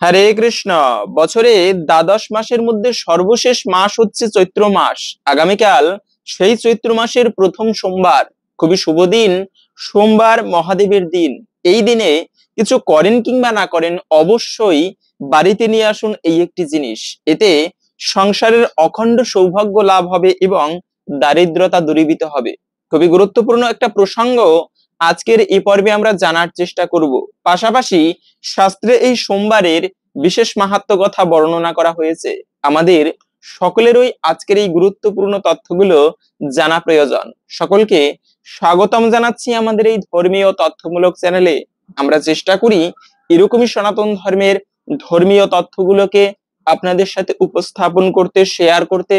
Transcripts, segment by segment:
হরে কৃষ্ণ। বছরে দ্বাদশ মাসের মধ্যে সর্বশেষ মাস হচ্ছে চৈত্র মাস। আগামীকাল সেই চৈত্র মাসের প্রথম সোমবার, খুবই শুভ দিন। সোমবার মহাদেবের দিন। এই দিনে কিছু করেন কিংবা না করেন, অবশ্যই বাড়িতে নিয়ে আসুন এই একটি জিনিস। এতে সংসারের অখণ্ড সৌভাগ্য লাভ হবে এবং দারিদ্রতা দূরীভূত হবে। খুবই গুরুত্বপূর্ণ একটা প্রসঙ্গ আজকের এই পর্বে আমরা জানার চেষ্টা করব। পাশাপাশি শাস্ত্রে এই সোমবারের বিশেষ মাহাত্ম্য কথা বর্ণনা করা হয়েছে। আমাদের সকলেরই আজকের এই গুরুত্বপূর্ণ তথ্যগুলো জানা প্রয়োজন। সকলকে স্বাগতম জানাচ্ছি আমাদের এই ধর্মীয় তথ্যমূলক চ্যানেলে। আমরা চেষ্টা করি এরকমই সনাতন ধর্মের ধর্মীয় তথ্যগুলোকে আপনাদের সাথে উপস্থাপন করতে, শেয়ার করতে।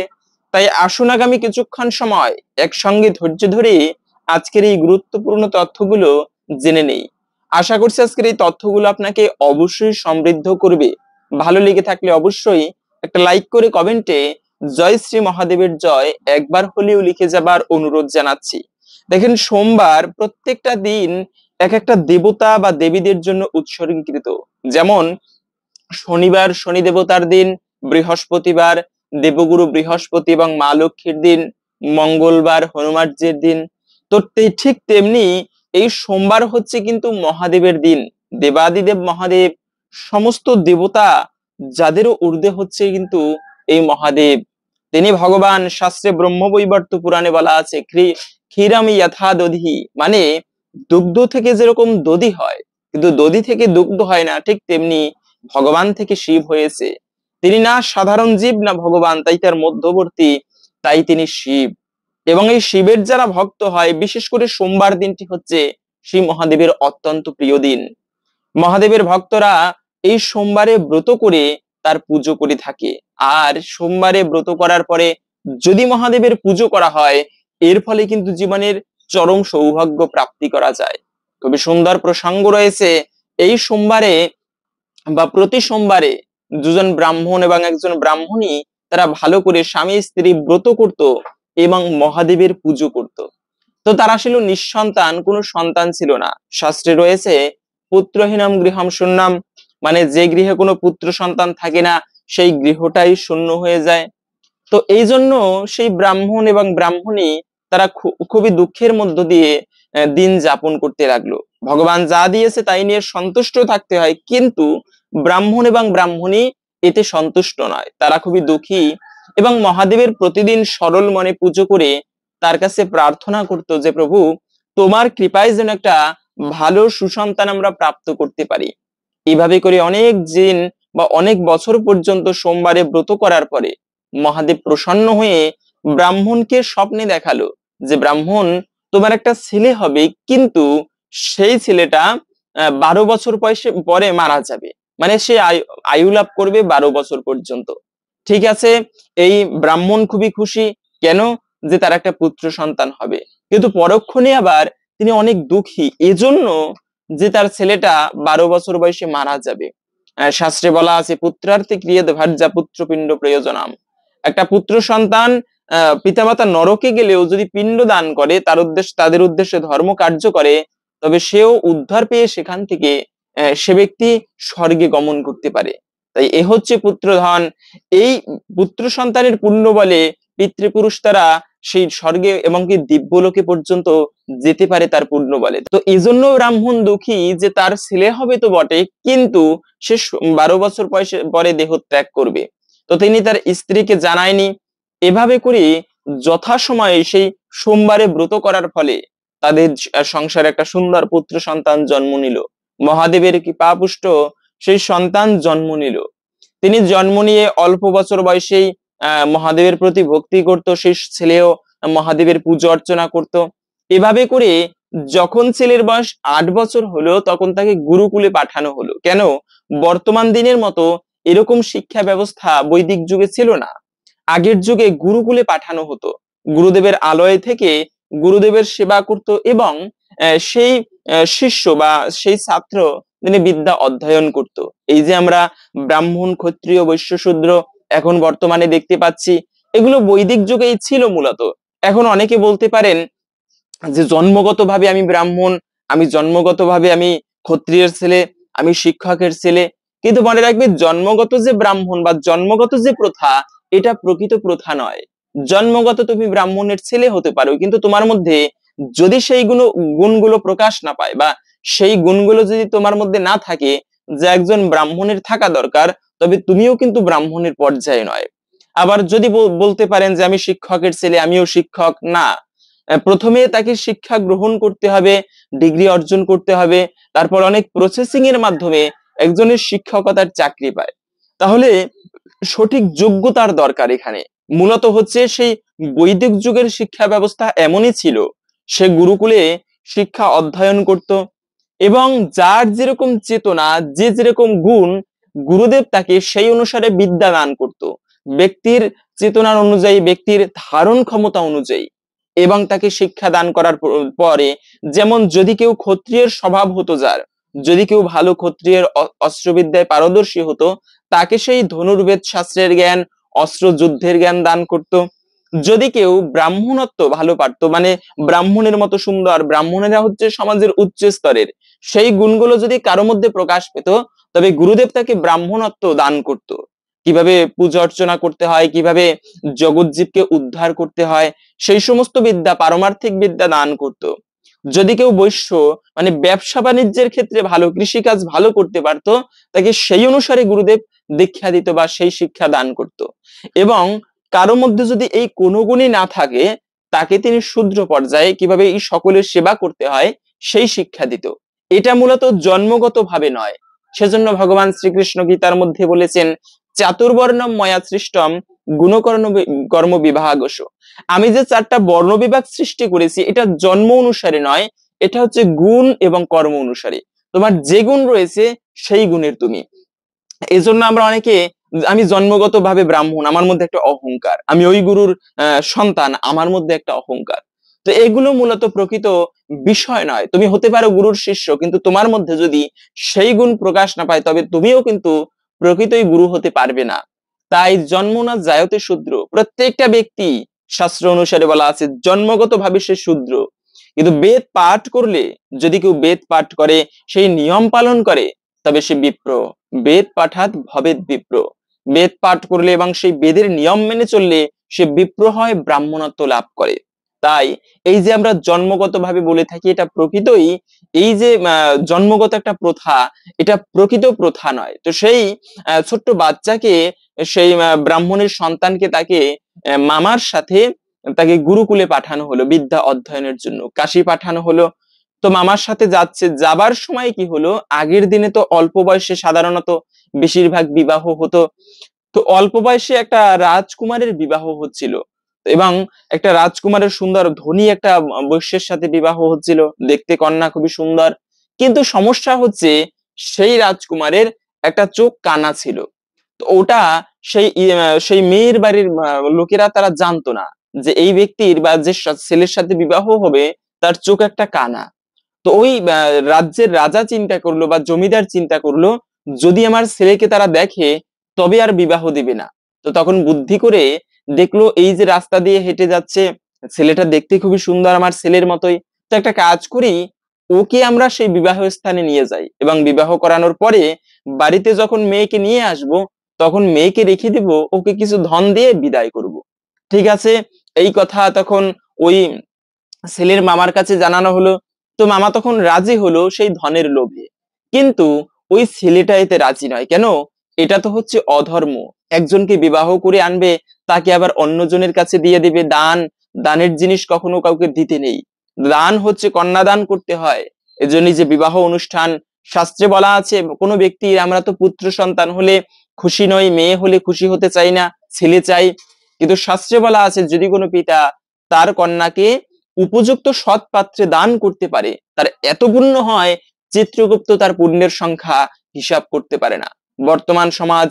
তাই আসুন আগামী কিছুক্ষণ সময় একসঙ্গে ধৈর্য ধরে আজকের এই গুরুত্বপূর্ণ তথ্যগুলো জেনে নেই। আশা করছি আজকের এই তথ্যগুলো আপনাকে অবশ্যই সমৃদ্ধ করবে। ভালো লেগে থাকলে অবশ্যই একটা লাইক করে কমেন্টে জয় শ্রী মহাদেবের জয় একবার হলেও লিখে যাবার অনুরোধ জানাচ্ছি। দেখেন, সোমবার প্রত্যেকটা দিন এক একটা দেবতা বা দেবীদের জন্য উৎসর্গীকৃত। যেমন শনিবার শনি দেবতার দিন, বৃহস্পতিবার দেবগুরু বৃহস্পতি এবং মা লক্ষ্মীর দিন, মঙ্গলবার হনুমানজির দিন। তো ঠিক তেমনি এই সোমবার হচ্ছে কিন্তু মহাদেবের দিন। দেবাদিদেব মহাদেব, সমস্ত দেবতা যাদেরও ঊর্ধ্বে হচ্ছে কিন্তু এই মহাদেব। তিনি ভগবান। শাস্ত্রে ব্রহ্মবৈবর্ত পুরাণে বলা আছে ক্ষীরামি যথা দধি, মানে দুগ্ধ থেকে যেরকম দধি হয়, কিন্তু দধি থেকে দুগ্ধ হয় না, ঠিক তেমনি ভগবান থেকে শিব হয়েছে। তিনি না সাধারণ জীব না ভগবান, তাই তার মধ্যবর্তী, তাই তিনি শিব। এবং এই শিবের যারা ভক্ত হয়, বিশেষ করে সোমবার দিনটি হচ্ছে শ্রী মহাদেবের অত্যন্ত প্রিয় দিন। মহাদেবের ভক্তরা এই সোমবারে ব্রত করে তার পুজো করে থাকে। আর সোমবারে ব্রত করার পরে যদি মহাদেবের পুজো করা হয়, এর ফলে কিন্তু জীবনের চরম সৌভাগ্য প্রাপ্তি করা যায়। খুবই সুন্দর প্রসঙ্গ রয়েছে এই সোমবারে বা প্রতি সোমবারে। দুজন ব্রাহ্মণ এবং একজন ব্রাহ্মণী তারা ভালো করে স্বামী স্ত্রী ব্রত করত এবং মহাদেবের পুজো করত। তো তারা ছিল নিঃসন্তান, কোনো সন্তান ছিল না। শাস্ত্রে রয়েছে পুত্রহীনম গৃহম শূন্যম, মানে যে গৃহে কোনো পুত্র সন্তান থাকে না সেই গৃহটাই শূন্য হয়ে যায়। তো এই জন্য সেই ব্রাহ্মণ এবং ব্রাহ্মণী তারা খুবই দুঃখের মধ্য দিয়ে দিন যাপন করতে লাগলো। ভগবান যা দিয়েছে তাই নিয়ে সন্তুষ্ট থাকতে হয়, কিন্তু ব্রাহ্মণ এবং ব্রাহ্মণী এতে সন্তুষ্ট নয়, তারা খুবই দুঃখী এবং মহাদেবের প্রতিদিন সরল মনে পুজো করে তার কাছে প্রার্থনা করতো যে প্রভু, তোমার কৃপায় যেন একটা ভালো সুসন্তান আমরা প্রাপ্ত করতে পারি। এইভাবে করে অনেক দিন বা অনেক বছর পর্যন্ত সোমবারে ব্রত করার পরে মহাদেব প্রসন্ন হয়ে ব্রাহ্মণকে স্বপ্নে দেখালো যে ব্রাহ্মণ, তোমার একটা ছেলে হবে, কিন্তু সেই ছেলেটা 12 বছর পরে মারা যাবে, মানে সে আয়ু লাভ করবে 12 বছর পর্যন্ত। ঠিক আছে, এই ব্রাহ্মণ খুবই খুশি। কেন? যে তার একটা পুত্র সন্তান হবে। কিন্তু পরক্ষণে আবার তিনি অনেক দুঃখী এজন্য যে তার ছেলেটা 12 বছর বয়সে মারা যাবে। শাস্ত্রে বলা আছে পুত্রার্থে ক্রিয়েত ভার্যা পুত্রপিণ্ড প্রয়োজনাম। একটা পুত্র সন্তান পিতামাতা নরকে গেলেও যদি পিণ্ড দান করে, তাদের উদ্দেশ্যে ধর্ম কার্য করে, তবে সেও উদ্ধার পেয়ে সেখান থেকে সে ব্যক্তি স্বর্গে গমন করতে পারে। তাই এ হচ্ছে পুত্রধন। এই পুত্র সন্তানের পুণ্য বলে পিতৃপুরুষ তারা সেই স্বর্গে এবং কি দিব্যলোকে পর্যন্ত যেতে পারে তার পুণ্য বলে। তো এই জন্য ব্রাহ্মণ দুঃখী যে তার ছেলে হবে তো বটে, কিন্তু সে 12 বছর পরে দেহ ত্যাগ করবে। তো তিনি তার স্ত্রীকে জানায়নি। এভাবে করে যথাসময়ে সেই সোমবারে ব্রত করার ফলে তাদের সংসারে একটা সুন্দর পুত্র সন্তান জন্ম নিল। মহাদেবের কৃপাপুষ্ট সেই সন্তান জন্ম নিল। তিনি জন্ম নিয়ে অল্প বছর বয়সেই মহাদেবের প্রতি ভক্তি করত। সেই ছেলেও মহাদেবের পুজো অর্চনা করত। এভাবে করে যখন ছেলের বয়স 8 বছর হলো, তখন তাকে গুরুকুলে পাঠানো হলো। কেন? বর্তমান দিনের মতো এরকম শিক্ষা ব্যবস্থা বৈদিক যুগে ছিল না। আগের যুগে গুরুকুলে পাঠানো হতো। গুরুদেবের আলয় থেকে গুরুদেবের সেবা করত এবং সেই শিষ্য বা সেই ছাত্র তিনি বিদ্যা অধ্যয়ন করত। এই যে আমরা ব্রাহ্মণ, ক্ষত্রিয়, বৈশ্য, শূদ্র এখন বর্তমানে দেখতে পাচ্ছি, এগুলো বৈদিক যুগেই ছিল মূলত। এখন অনেকে বলতে পারেন যে জন্মগতভাবে আমি ব্রাহ্মণ, আমি জন্মগতভাবে আমি ক্ষত্রিয়ের ছেলে, আমি শিক্ষকের ছেলে, কিন্তু মনে রাখবে, জন্মগত যে ব্রাহ্মণ বা জন্মগত যে প্রথা, এটা প্রকৃত প্রথা নয়। জন্মগত তুমি ব্রাহ্মণের ছেলে হতে পারো, কিন্তু তোমার মধ্যে যদি সেই গুণগুলো প্রকাশ না পায়, বা সেই গুণগুলো যদি তোমার মধ্যে না থাকে যে একজন ব্রাহ্মণের থাকা দরকার, তবে তুমিও কিন্তু ব্রাহ্মণের পর্যায়ে নয়। আবার যদি বলতে পারেন যে আমি শিক্ষকের ছেলে, আমিও শিক্ষক, না। প্রথমে তাকে শিক্ষা গ্রহণ করতে হবে, ডিগ্রি অর্জন করতে হবে, তারপর অনেক প্রসেসিং এর মাধ্যমে একজনের শিক্ষকতার চাকরি পায়। তাহলে সঠিক যোগ্যতার দরকার এখানে। মূলত হচ্ছে সেই বৈদিক যুগের শিক্ষা ব্যবস্থা এমনই ছিল, সে গুরুকুলে শিক্ষা অধ্যয়ন করত, এবং যার যেরকম চেতনা, যে যেরকম গুণ, গুরুদেব তাকে সেই অনুসারে বিদ্যা দান করত, ব্যক্তির চেতনার অনুযায়ী, ব্যক্তির ধারণ ক্ষমতা অনুযায়ী, এবং তাকে শিক্ষা দান করার পরে, যেমন যদি কেউ ক্ষত্রিয়ের স্বভাব হতো, যার যদি কেউ ভালো ক্ষত্রিয়ের অস্ত্রবিদ্যায় পারদর্শী হতো, তাকে সেই ধনুর্বেদ শাস্ত্রের জ্ঞান, অস্ত্র যুদ্ধের জ্ঞান দান করত। যদি কেউ ব্রাহ্মণত্ব ভালো পারতো, মানে ব্রাহ্মণের মতো সুন্দর, ব্রাহ্মণেরা হচ্ছে সমাজের উচ্চ স্তরের, সেই গুণগুলো যদি কারো মধ্যে প্রকাশ পেত, তবে গুরুদেব তাকে ব্রাহ্মণত্ব দান করত। কিভাবে পূজা অর্চনা করতে হয়, কিভাবে জগৎজীবকে উদ্ধার করতে হয়, সেই সমস্ত বিদ্যা, পারমার্থিক বিদ্যা দান করত। যদি কেউ বৈশ্য, মানে ব্যবসা বাণিজ্যের ক্ষেত্রে ভালো, কৃষিকাজ ভালো করতে পারতো, তাকে সেই অনুসারে গুরুদেব দীক্ষা দিত বা সেই শিক্ষা দান করত। এবং কারো মধ্যে যদি এই কোনো গুণই না থাকে, তাকে তিনি শূদ্র পর্যায়ে কিভাবে এই সকলের সেবা করতে হয় সেই শিক্ষা দিত। এটা মূলত জন্মগত ভাবে নয়। সেজন্য ভগবান শ্রীকৃষ্ণ গীতার মধ্যে বলেছেন, চাতুর্বর্ণম ময়া সৃষ্টম গুণকর্ণ কর্ম বিভাগস। আমি যে 4টা বর্ণ বিভাগ সৃষ্টি করেছি, এটা জন্ম অনুসারে নয়, এটা হচ্ছে গুণ এবং কর্ম অনুসারে। তোমার যে গুণ রয়েছে সেই গুণের তুমি। এই জন্য আমরা অনেকে, আমি জন্মগত ভাবে ব্রাহ্মণ, আমার মধ্যে একটা অহংকার, আমি ওই গুরুর সন্তান, আমার মধ্যে একটা অহংকার। তো এগুলো মূলত প্রকৃত বিষয় নয়। তুমি হতে পারো গুরুর শিষ্য, কিন্তু তোমার মধ্যে যদি সেই গুণ প্রকাশ না পায়, তবে তুমিও কিন্তু প্রকৃতই গুরু হতে পারবে না। তাই জন্ম না জায়তে শূদ্র, প্রত্যেকটা ব্যক্তি, শাস্ত্র অনুসারে বলা আছে, জন্মগত ভাবে সে শূদ্র। কিন্তু বেদ পাঠ করলে, যদি কেউ বেদ পাঠ করে, সেই নিয়ম পালন করে, তবে সে বিপ্র। বেদ পাঠাৎ ভবেৎ বিপ্র। বেদ পাঠ করলে এবং সেই বেদের নিয়ম মেনে চললে সে বিপ্র হয়, ব্রাহ্মণত্ব লাভ করে। তাই এই যে আমরা জন্মগত ভাবে বলে থাকি, এটা প্রকৃতই, এই যে জন্মগত একটা প্রথা, এটা প্রকৃত প্রথা নয়। তো সেই ছোট্ট বাচ্চাকে, সেই ব্রাহ্মণের সন্তানকে, তাকে মামার সাথে তাকে গুরুকুলে পাঠানো হলো বিদ্যা অধ্যয়নের জন্য, কাশী পাঠানো হলো। তো মামার সাথে যাচ্ছে, যাবার সময় কি হলো, আগের দিনে তো অল্প বয়সে সাধারণত বেশিরভাগ বিবাহ হতো। তো অল্প বয়সে একটা রাজকুমারের বিবাহ হচ্ছিল, এবং একটা রাজকুমারের সুন্দর ধনী একটা বৈশ্যের সাথে বিবাহ হচ্ছিল, দেখতে কন্যা খুবই সুন্দর। কিন্তু সমস্যা হচ্ছে, সেই রাজকুমারের একটা চোখ কানা ছিল। তো ওটা সেই মেয়ের বাড়ির লোকেরা তারা জানতো না যে এই ব্যক্তির বা যে ছেলের সাথে বিবাহ হবে, তার চোখ একটা কানা। তো ওই রাজ্যের রাজা চিন্তা করলো বা জমিদার চিন্তা করলো, যদি আমার ছেলেকে তারা দেখে, তবে আর বিবাহ দিবে না। তো তখন বুদ্ধি করে দেখলো, এই যে রাস্তা দিয়ে হেঁটে যাচ্ছে, ছেলেটা দেখতে খুবই সুন্দর, আমার ছেলের মতোই, তো একটা কাজ করি, ওকে আমরা সেই বিবাহ স্থানে নিয়ে যাই, এবং বিবাহ করানোর পরে বাড়িতে যখন মেয়েকে নিয়ে আসব, তখন মেয়েকে রেখে দিব, ওকে কিছু ধন দিয়ে বিদায় করব। ঠিক আছে, এই কথা তখন ওই ছেলের মামার কাছে জানানো হলো। তো মামা তখন রাজি হলো সেই ধনের লোভে। কিন্তু ওই ছেলেটা এতে রাজি নয়। কেন? এটা তো হচ্ছে অধর্ম। একজনকে বিবাহ করে আনবে, তাকে আবার অন্যজনের কাছে দিয়ে দিবে। দানের জিনিস কখনো কাউকে দিতে নেই। দান হচ্ছে কন্যাদান করতে হয়। এজন্যই যে বিবাহ অনুষ্ঠান, শাস্ত্রে বলা আছে, কোনো ব্যক্তির, আমরা তো পুত্র সন্তান হলে খুশি নই, মেয়ে হলে খুশি হতে চাই না, ছেলে চাই। কিন্তু শাস্ত্রে বলা আছে, যদি কোনো পিতা তার কন্যাকে উপযুক্ত সৎ পাত্রে দান করতে পারে, তার এত পুণ্য হয়, চিত্রগুপ্ত তার পুণ্যের সংখ্যা হিসাব করতে পারে না। বর্তমান সমাজ,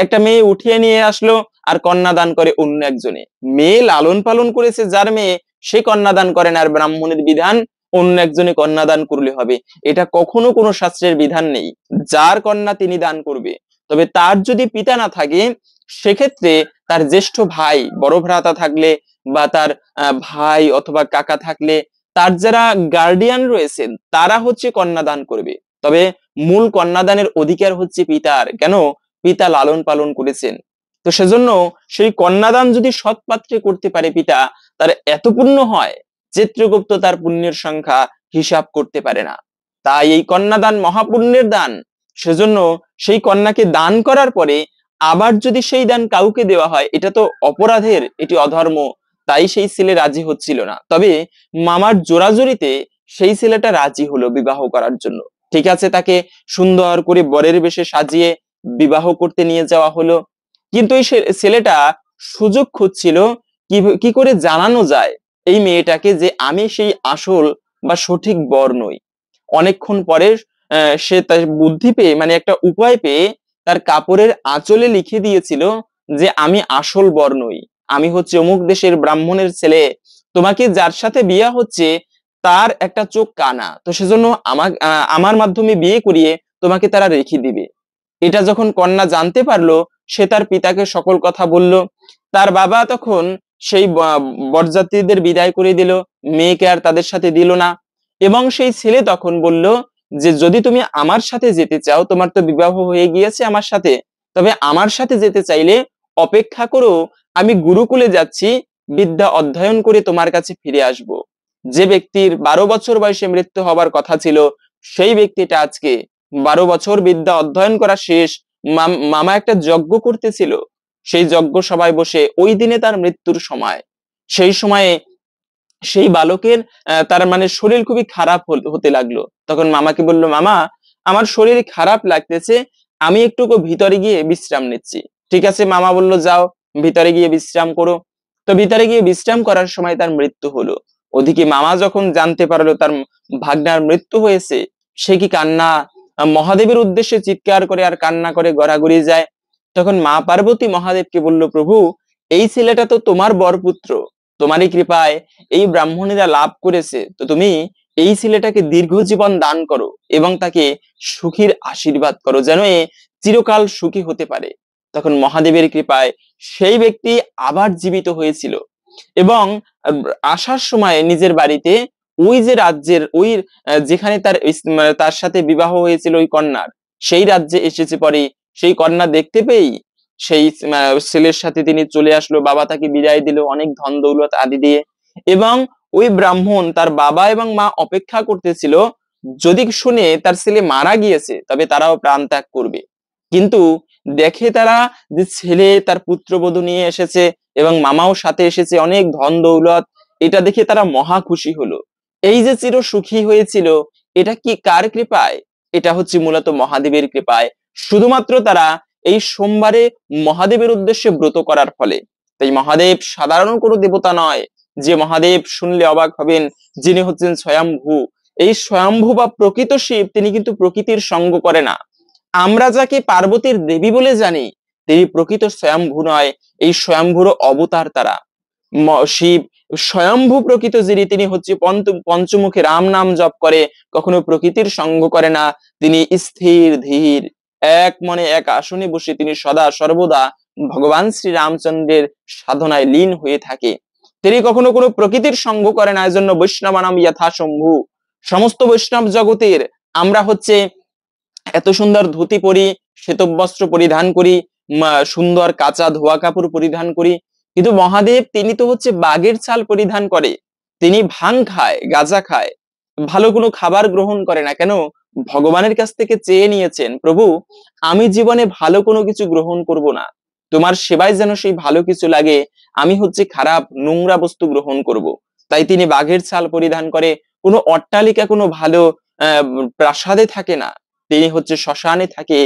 একটা মেয়ে উঠিয়ে নিয়ে আসলো, আর কন্যা দান করে অন্য একজনে। মেয়ে লালন পালন করেছে যার মেয়ে, সে কন্যা দান করে না, আর ব্রাহ্মণের বিধান অন্য একজনে কন্যা দান করলে হবে। এটা কখনো কোনো শাস্ত্রের বিধান নেই। যার কন্যা তিনি দান করবে। তবে তার যদি পিতা না থাকে, সেক্ষেত্রে তার জ্যেষ্ঠ ভাই, বড় ভ্রাতা থাকলে, বা তার ভাই অথবা কাকা থাকলে, তার যারা গার্ডিয়ান রয়েছেন, তারা হচ্ছে কন্যা দান করবে। তবে মূল কন্যাদানের অধিকার হচ্ছে পিতার। কেন? পিতা লালন পালন করেছেন। তো সেজন্য সেই কন্যাদান যদি সৎ পাত্রে করতে পারে পিতা, তার এত পুণ্য হয়, চিত্রগুপ্ত তার পুণ্যের সংখ্যা হিসাব করতে পারে না। তাই এই কন্যাদান মহাপুণ্যের দান। সেজন্য সেই কন্যাকে দান করার পরে আবার যদি সেই দান কাউকে দেওয়া হয়, এটা তো অপরাধের, এটি অধর্ম। তাই সেই ছেলে রাজি হচ্ছিল না। তবে মামার জোরাজুরিতে সেই ছেলেটা রাজি হলো বিবাহ করার জন্য। ঠিক আছে, তাকে সুন্দর করে বরের বেশে সাজিয়ে বিবাহ করতে নিয়ে যাওয়া হলো। কিন্তু এই ছেলেটা সুযোগ খুঁজছিল কি করে জানানো যায় এই মেয়েটাকে যে আমি সেই আসল বা সঠিক বর নই। অনেকক্ষণ পরে সে তার বুদ্ধি পেয়ে, মানে একটা উপায় পেয়ে, তার কাপড়ের আঁচলে লিখে দিয়েছিল যে আমি আসল বর নই, আমি হচ্ছে অমুক দেশের ব্রাহ্মণের ছেলে, তোমাকে যার সাথে বিয়ে হচ্ছে তার একটা চোখ কানা, তো সেজন্য আমার মাধ্যমে বিয়ে করিয়ে তোমাকে তারা রেখে দিবে। এটা যখন কন্যা জানতে পারলো, সে তার পিতাকে সকল কথা বলল। তার বাবা তখন সেই বরযাত্রীদের বিদায় করে দিল, মেয়েকে আর তাদের সাথে দিল না। এবং সেই ছেলে তখন বলল যে যদি তুমি আমার সাথে যেতে চাও, তোমার তো বিবাহ হয়ে গিয়েছে আমার সাথে, তবে আমার সাথে যেতে চাইলে অপেক্ষা করো, আমি গুরুকুলে যাচ্ছি, বিদ্যা অধ্যয়ন করে তোমার কাছে ফিরে আসব। যে ব্যক্তির 12 বছর বয়সে মৃত্যু হবার কথা ছিল, সেই ব্যক্তিটা আজকে 12 বছর বিদ্যা অধ্যয়ন করা শেষ, মামা একটা যজ্ঞ করতেছিল, সেই যজ্ঞ সভায় বসে ওই দিনে তার মৃত্যুর সময়, সেই সময়ে সেই বালকের তার মানে শরীর খুবই খারাপ হতে লাগলো। তখন মামাকে বলল, মামা আমার শরীর খারাপ লাগতেছে, আমি একটু ভিতরে গিয়ে বিশ্রাম নিচ্ছি। ঠিক আছে, মামা বলল যাও ভিতরে গিয়ে বিশ্রাম করো। তো ভিতরে গিয়ে বিশ্রাম করার সময় তার মৃত্যু হলো। ওদিকে মামা যখন জানতে পারলো তার ভাগ্নার মৃত্যু হয়েছে, সে কি কান্না, মহাদেবের উদ্দেশ্যে চিৎকার করে আর কান্না করে গড়াগড়ি যায়। তখন মা পার্বতী মহাদেবকে বলল, প্রভু এই ছেলেটা তো তোমার বরপুত্র, তোমারই কৃপায় এই ব্রাহ্মণীরা লাভ করেছে, তো তুমি এই ছেলেটাকে দীর্ঘ জীবন দান করো এবং তাকে সুখীর আশীর্বাদ করো, যেন এ চিরকাল সুখী হতে পারে। তখন মহাদেবের কৃপায় সেই ব্যক্তি আবার জীবিত হয়েছিল এবং আসার সময় নিজের বাড়িতে ওই যে রাজ্যের ওই যেখানে তার সাথে বিবাহ হয়েছিল ওই কন্যার, সেই রাজ্যে এসেছে। পরে সেই কন্যা দেখতে পেয়েই সেই ছেলের সাথে তিনি চলে আসলো, বাবা তাকে বিদায় দিল অনেক ধন দৌলত আদি দিয়ে। এবং ওই ব্রাহ্মণ তার বাবা এবং মা অপেক্ষা করতেছিল, যদি শুনে তার ছেলে মারা গিয়েছে তবে তারাও প্রাণ ত্যাগ করবে। কিন্তু দেখে তারা যে ছেলে তার পুত্রবধূ নিয়ে এসেছে এবং মামাও সাথে এসেছে, অনেক ধন দৌলত, এটা দেখে তারা মহা খুশি হলো। এই যে চির সুখী হয়েছিল, এটা কি কার কৃপায়? এটা হচ্ছে মূলত মহাদেবের কৃপায়। শুধুমাত্র তারা এই সোমবারে মহাদেবের উদ্দেশ্যে ব্রত করার ফলে। তাই মহাদেব সাধারণ কোনো দেবতা নয় যে মহাদেব শুনলে অবাক হবেন, যিনি হচ্ছেন স্বয়ম্ভু। এই স্বয়ম্ভু বা প্রকৃত শিব, তিনি কিন্তু প্রকৃতির সঙ্গ করে না। আমরা যাকে পার্বতীর দেবী বলে জানি, তিনি প্রকৃত স্বয়ম্ভু নয়, এই স্বয়ম্ভুর অবতার তারা। শিব স্বয়ম্ভু প্রকৃত যিনি, তিনি হচ্ছে পঞ্চমুখে রাম নাম জপ করে, কখনো প্রকৃতির সঙ্গ করে না। তিনি স্থির ধীর এক মনে এক আসনে বসে তিনি সদা সর্বদা ভগবান শ্রী রামচন্দ্রের সাধনায় লীন হয়ে থাকে। তিনি কখনো কোনো প্রকৃতির সঙ্গ করে না। এজন্য বৈষ্ণবানাম যথা শম্ভু, সমস্ত বৈষ্ণব জগতের আমরা হচ্ছে এত সুন্দর ধুতি পরি, শ্বেতবস্ত্র পরিধান করি, সুন্দর কাঁচা ধোয়া কাপড় পরিধান করি, কিন্তু মহাদেব তিনি তো হচ্ছে বাঘের ছাল পরিধান করে, তিনি ভাং খায়, গাঁজা খায়, ভালো কোনো খাবার গ্রহণ করে না। কেন? ভগবানের কাছ থেকে চেয়ে নিয়েছেন, প্রভু আমি জীবনে ভালো কোনো কিছু গ্রহণ করব না, তোমার সেবায় যেন সেই ভালো কিছু লাগে, আমি হচ্ছে খারাপ নোংরা বস্তু গ্রহণ করব। তাই তিনি বাঘের ছাল পরিধান করে, কোনো অট্টালিকা কোনো ভালো প্রাসাদে থাকে না, তিনি হচ্ছে শ্মশানে থাকে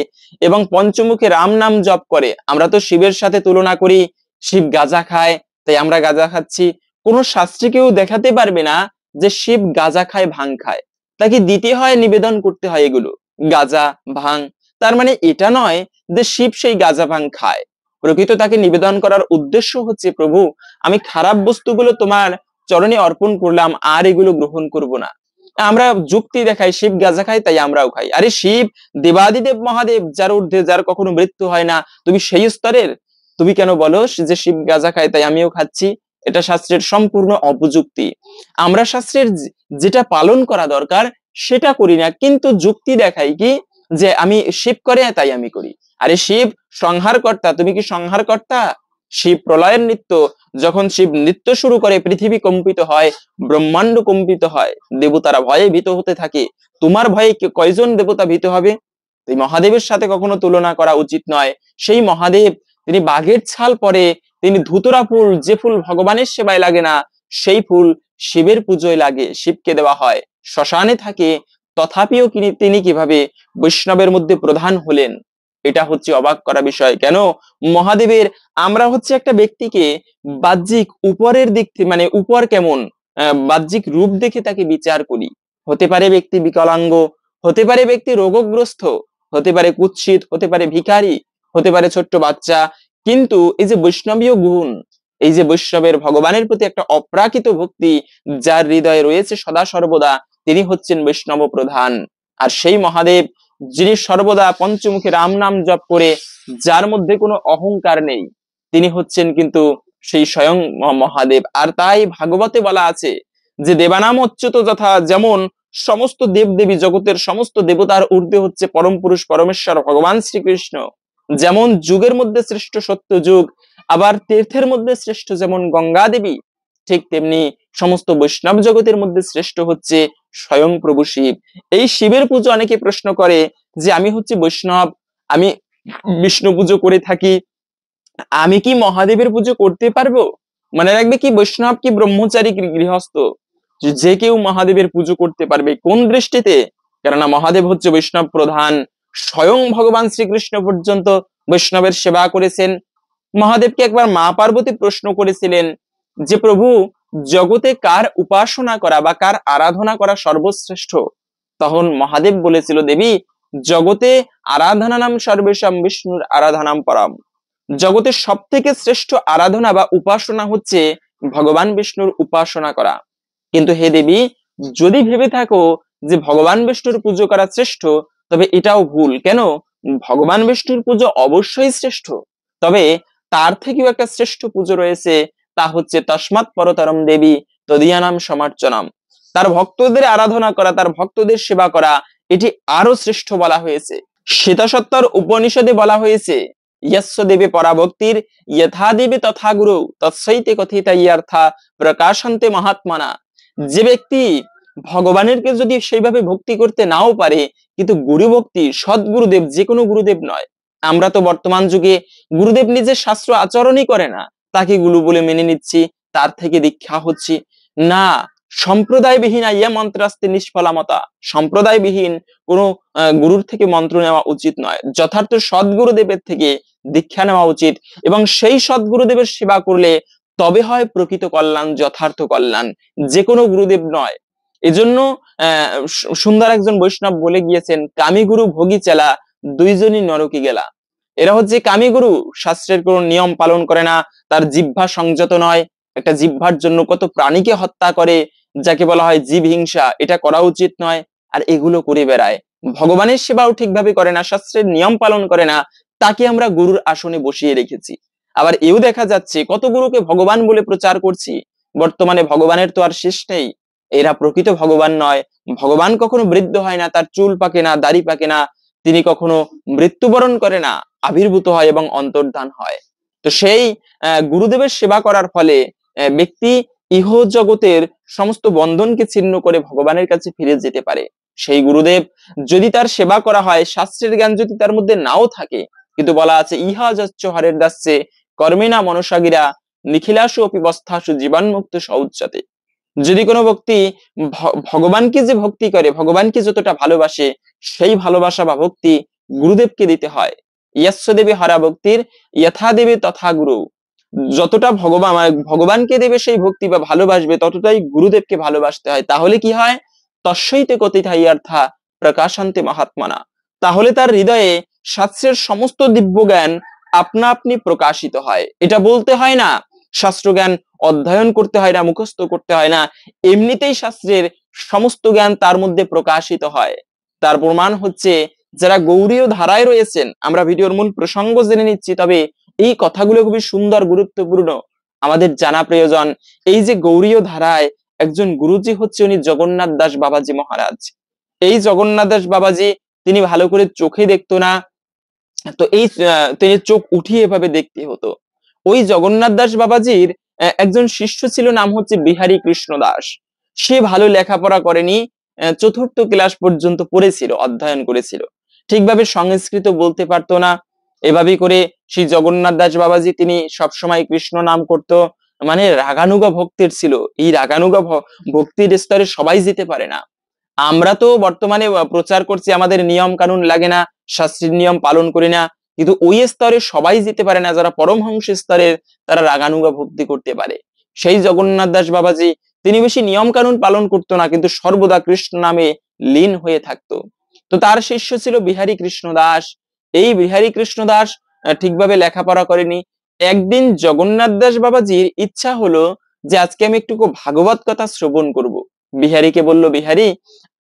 এবং পঞ্চমুখে রাম নাম জপ করে। আমরা তো শিবের সাথে তুলনা করি, শিব গাঁজা খায় তাই আমরা গাঁজা খাচ্ছি। কোন শাস্ত্রে কেউ দেখাতে পারবে না যে শিব গাঁজা খায় ভাং খায়, তাকে দিতে হয়, নিবেদন করতে হয় এগুলো গাঁজা ভাং। তার মানে এটা নয় যে শিব সেই গাঁজা ভাং খায়, প্রকৃত তাকে নিবেদন করার উদ্দেশ্য হচ্ছে, প্রভু আমি খারাপ বস্তুগুলো তোমার চরণে অর্পণ করলাম, আর এগুলো গ্রহণ করব না। আমরা যুক্তি দেখাই শিব গাঁজা খাই তাই আমরাও খাই। আরে শিব দেবাদিদেব মহাদেব, যার ঊর্ধ্বে, যার কখনো মৃত্যু হয় না, তুমি সেই স্তরের, তুমি কেন বলো যে শিব গাঁজা খায় তাই আমিও খাচ্ছি? এটা শাস্ত্রের সম্পূর্ণ অপযুক্তি। আমরা শাস্ত্রের যেটা পালন করা দরকার সেটা করি না, কিন্তু যুক্তি দেখাই কি যে আমি শিব করে তাই আমি করি। আরে শিব সংহারকর্তা, তুমি কি সংহারকর্তা? শিব প্রলয়ের নৃত্য, যখন শিব নৃত্য শুরু করে পৃথিবী কম্পিত হয়, ব্রহ্মাণ্ড কম্পিত হয়, দেবতারা ভয়ে ভীত হতে থাকে। তোমার ভয়ে কয়জন দেবতা ভীত হবে? এই মহাদেবের সাথে কখনো তুলনা করা উচিত নয়। সেই মহাদেব তিনি বাঘের ছাল পরে, তিনি ধুতরা ফুল, যে ফুল ভগবানের সেবায় লাগে না সেই ফুল শিবের পুজোয় লাগে, শিবকে দেওয়া হয়। শ্মশানে থাকে, তথাপিও তিনি কিভাবে বৈষ্ণবের মধ্যে প্রধান হলেন? এটা হচ্ছে অবাক করা বিষয়। কেন মহাদেবের, আমরা হচ্ছে একটা ব্যক্তিকে বাহ্যিক উপরের দিক থেকে, মানে উপর কেমন, বাহ্যিক রূপ দেখে তাকে বিচার করি। হতে পারে ব্যক্তি বিকলাঙ্গ, হতে পারে ব্যক্তি রোগগ্রস্ত, হতে পারে কুৎসিত, হতে পারে ভিখারি, হতে পারে ছোট্ট বাচ্চা, কিন্তু এই যে বৈষ্ণবীয় গুণ, এই যে বৈষ্ণবের ভগবানের প্রতি একটা অপ্রাকৃত ভক্তি যার হৃদয়ে রয়েছে সদা সর্বদা, তিনি হচ্ছেন বৈষ্ণব প্রধান। আর সেই মহাদেব যিনি সর্বদা পঞ্চমুখী রাম নাম জপ করে, যার মধ্যে কোনো অহংকার নেই, তিনি হচ্ছেন কিন্তু সেই স্বয়ং মহাদেব। আর তাই ভাগবতে বলা আছে যে দেবানাম অচ্যুত যথা, যেমন সমস্ত দেবদেবী জগতের সমস্ত দেবতার ঊর্ধ্বে হচ্ছে পরম পুরুষ পরমেশ্বর ভগবান শ্রীকৃষ্ণ, যেমন যুগের মধ্যে শ্রেষ্ঠ সত্য যুগ, আবার তীর্থের মধ্যে শ্রেষ্ঠ যেমন গঙ্গা দেবী, ঠিক তেমনি সমস্ত বৈষ্ণব জগতের মধ্যে শ্রেষ্ঠ হচ্ছে স্বয়ং প্রভু শিব। এই শিবের পুজো অনেকে প্রশ্ন করে যে আমি হচ্ছে বৈষ্ণব, আমি বিষ্ণু পুজো করে থাকি, আমি কি মহাদেবের পুজো করতে পারবো? মনে রাখবে কি বৈষ্ণব কি ব্রহ্মচারী কি গৃহস্থ, যে কেউ মহাদেবের পুজো করতে পারবে। কোন দৃষ্টিতে? কেননা মহাদেব হচ্ছে বৈষ্ণব প্রধান, স্বয়ং ভগবান শ্রীকৃষ্ণ পর্যন্ত বৈষ্ণবের সেবা করেছেন। মহাদেবকে একবার মা পার্বতী প্রশ্ন করেছিলেন যে প্রভু, জগতে কার উপাসনা করা বা কার আরাধনা করা সর্বশ্রেষ্ঠ? তখন মহাদেব বলেছিল, দেবী, জগতে আরাধনা নাম সর্বেশাম বিষ্ণুর আরাধনাম পরম। জগতের সব থেকে শ্রেষ্ঠ আরাধনা বা উপাসনা হচ্ছে ভগবান বিষ্ণুর উপাসনা করা। কিন্তু হে দেবী, যদি ভেবে থাকো যে ভগবান বিষ্ণুর পুজো করা শ্রেষ্ঠ, তবে এটাও ভুল। কেন? ভগবান বিষ্ণুর পুজো অবশ্যই শ্রেষ্ঠ, তবে তার থেকেও একটা শ্রেষ্ঠ পুজো রয়েছে, তা হচ্ছে তস্মাৎ পরতরম দেবী তদীয়ানাম সমার্চনাম। তার ভক্তদের আরাধনা করা, তার ভক্তদের সেবা করা, এটি আরো শ্রেষ্ঠ বলা হয়েছে। শ্বেতাসত্তর উপনিষদে বলা হয়েছে, यस्य देवे पराभक्तिर यथा देवे तथा गुरु तत्सैते कथिता ইয়ার্থা প্রকাশন্তে মহাত্মানা। যে ব্যক্তি ভগবানেরকে যদি সেইভাবে ভক্তি করতে নাও পারে, কিন্তু গুরু ভক্তি, সৎগুরুদেব, যে কোনো গুরুদেব নয়, আমরা তো বর্তমান যুগে গুরুদেব নিজের শাস্ত্র আচরণই করে না, তাকে গুরু বলে মেনে নিচ্ছি, তার থেকে দীক্ষা হচ্ছি না। সম্প্রদায়বিহীন ইয়া মন্ত্রাস্তে নিষ্ফলামতা, সম্প্রদায়বিহীন কোনো গুরুর থেকে মন্ত্র নেওয়া উচিত নয়। যথার্থ সদ্গুরুদেবের থেকে দীক্ষা নেওয়া উচিত, এবং সেই সদ্গুরুদেবের সেবা করলে তবে হয় প্রকৃত কল্যাণ, যথার্থ কল্যাণ, যে কোনো গুরুদেব নয়। এজন্য সুন্দর একজন বৈষ্ণব বলে গিয়েছেন, কামী গুরু ভোগী চেলা দুইজনই নরকে গেলা। এরা হচ্ছে কামী গুরু, শাস্ত্রের কোন নিয়ম পালন করে না, তার জিহ্বা সংযত নয়, একটা জিহ্বার জন্য কত প্রাণীকে হত্যা করে, যাকে বলা হয় জীব হিংসা, এটা করা উচিত নয়। আর এগুলো করে বেড়ায়, ভগবানের সেবাও ঠিকভাবে করে না, শাস্ত্রের নিয়ম পালন করে না, তাকে আমরা গুরুর আসনে বসিয়ে রেখেছি। আবার এও দেখা যাচ্ছে কত গুরুকে ভগবান বলে প্রচার করছি, বর্তমানে ভগবানের তো আর শেষ নেই। এরা প্রকৃত ভগবান নয়। ভগবান কখনো বৃদ্ধ হয় না, তার চুল পাকে না, দাড়ি পাকে না, তিনি কখনো মৃত্যুবরণ করে না, আবির্ভূত হয় এবং অন্তর্ধান হয়। তো সেই গুরুদেবের সেবা করার ফলে ব্যক্তি ইহ জগতের সমস্ত বন্ধনকে ছিন্ন করে ভগবানের কাছে ফিরে যেতে পারে। সেই গুরুদেব যদি তার সেবা করা হয়, শাস্ত্রের জ্ঞান যদি তার মধ্যে নাও থাকে, কিন্তু বলা আছে ইহা যাচ্ছ হরের দাসে কর্মেনা মনসাগিরা নিখিলাসু অপিবস্থাসু জীবনমুক্ত সৌচ্চতে। যদি কোনো ব্যক্তি ভগবানকে যে ভক্তি করে, ভগবানকে যতটা ভালোবাসে, সেই ভালোবাসা বা ভক্তি গুরুদেবকে দিতে হয়। ইয়স্য দেবে হরা ভক্তির যথা দেবে তথা গুরু। যতটা ভগবানকে দেবে সেই ভক্তি বা ভালোবাসবে, ততটাই গুরুদেবকে ভালোবাসতে হয়। তাহলে কি হয়? তস্যৈতে কথিতা ইয়ার্থা প্রকাশন্তে মহাত্মানা। তাহলে তার হৃদয়ে শাস্ত্রের সমস্ত দিব্য জ্ঞান আপনা আপনি প্রকাশিত হয়। এটা বলতে হয় না, শাস্ত্র জ্ঞান অধ্যয়ন করতে হয় না, মুখস্থ করতে হয় না, এমনিতেই শাস্ত্রের সমস্ত জ্ঞান তার মধ্যে প্রকাশিত হয়। তার প্রমাণ হচ্ছে যারা গৌড়ীয় ধারায় রয়েছেন, আমরা ভিডিওর মূল প্রসঙ্গ জেনে নিচ্ছি, তবে এই কথাগুলো খুবই সুন্দর, গুরুত্বপূর্ণ, আমাদের জানা প্রয়োজন। এই যে গৌড়ীয় ধারায় একজন গুরুজি হচ্ছে উনি জগন্নাথ দাস বাবাজি মহারাজ। এই জগন্নাথ দাস বাবাজি তিনি ভালো করে চোখে দেখতো না। তো এই তিনি চোখ উঠিয়ে এভাবে দেখতে হতো। ওই জগন্নাথ দাস বাবাজির একজন শিষ্য ছিল, নাম হচ্ছে বিহারী কৃষ্ণ দাস। সে ভালো লেখাপড়া করেনি, চতুর্থ ক্লাস পর্যন্ত পড়েছিল, অধ্যয়ন করেছিল, ঠিকভাবে সংস্কৃত বলতে পারতো না। এভাবেই করে সেই জগন্নাথ দাস বাবাজি তিনি সবসময় কৃষ্ণ নাম করতো। মানে রাগানুগা ভক্তের ছিল। এই রাগানুগা ভক্তির স্তরে সবাই যেতে পারে না। আমরা তো বর্তমানে প্রচার করছি, আমাদের নিয়ম কানুন লাগে না, শাস্ত্রীয় নিয়ম পালন করি না, কিন্তু ওই স্তরে সবাই যেতে পারে না। যারা পরমহংস স্তরের, তারা রাগানুগা ভক্তি করতে পারে। সেই জগন্নাথ দাস বাবাজি তিনি বেশি নিয়ম কানুন পালন করতো না, কিন্তু সর্বদা কৃষ্ণ নামে লীন হয়ে থাকতো। তো তার শিষ্য ছিল বিহারী কৃষ্ণ দাস। এই বিহারী কৃষ্ণ দাস ঠিকভাবে লেখাপড়া করেনি। একদিন জগন্নাথ দাস বাবাজির ইচ্ছা হলো যে আজকে আমি একটু ভাগবত কথা শ্রবণ করব। বিহারীকে বলল, বিহারী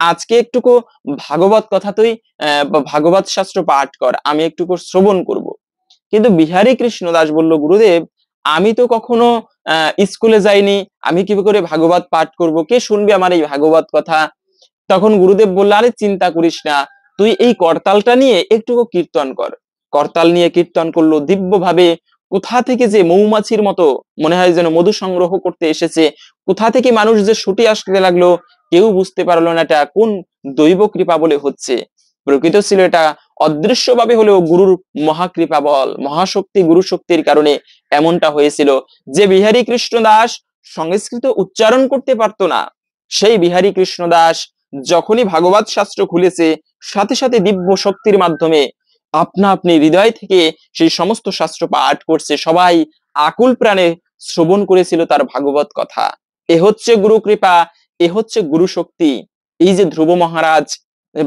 আজকে একটুকু ভাগবত কথা তুই ভাগবত শাস্ত্র পাঠ কর, আমি একটুকু শ্রবণ করব। কিন্তু বিহারী কৃষ্ণ দাস বলল, গুরুদেব আমি তো কখনো স্কুলে যাইনি, আমি কি করে ভাগবত পাঠ করব, কে শুনবে আমার এই ভাগবত কথা। তখন গুরুদেব বলল, আরে চিন্তা করিস না, তুই এই করতালটা নিয়ে একটুকু কীর্তন কর। করতাল নিয়ে কীর্তন করলো দিব্য ভাবে। কোথা থেকে যে মৌমাছির মতো মনে হয় যেন মধু সংগ্রহ করতে এসেছে, কোথা থেকে মানুষ যে ছুটে আসতে লাগলো, কেউ বুঝতে পারলো না এটা কোন দৈব কৃপা বলে হচ্ছে। প্রকৃত ছিল এটা অদৃশ্য ভাবে হলেও গুরুর মহাকৃপা বল, মহাশক্তি গুরু শক্তির কারণে এমনটা হয়েছিল। যে বিহারী কৃষ্ণ দাস সংস্কৃত উচ্চারণ করতে পারতো না, সেই বিহারী কৃষ্ণ দাস যখনই ভাগবত শাস্ত্র খুলেছে, সাথে সাথে দিব্য শক্তির মাধ্যমে আপনা আপনি হৃদয় থেকে সেই সমস্ত শাস্ত্র পাঠ করছে। সবাই আকুল প্রাণে শ্রবণ করেছিল তার ভাগবত কথা। এ হচ্ছে গুরু কৃপা, এ হচ্ছে গুরু শক্তি। এই যে ধ্রুব মহারাজ,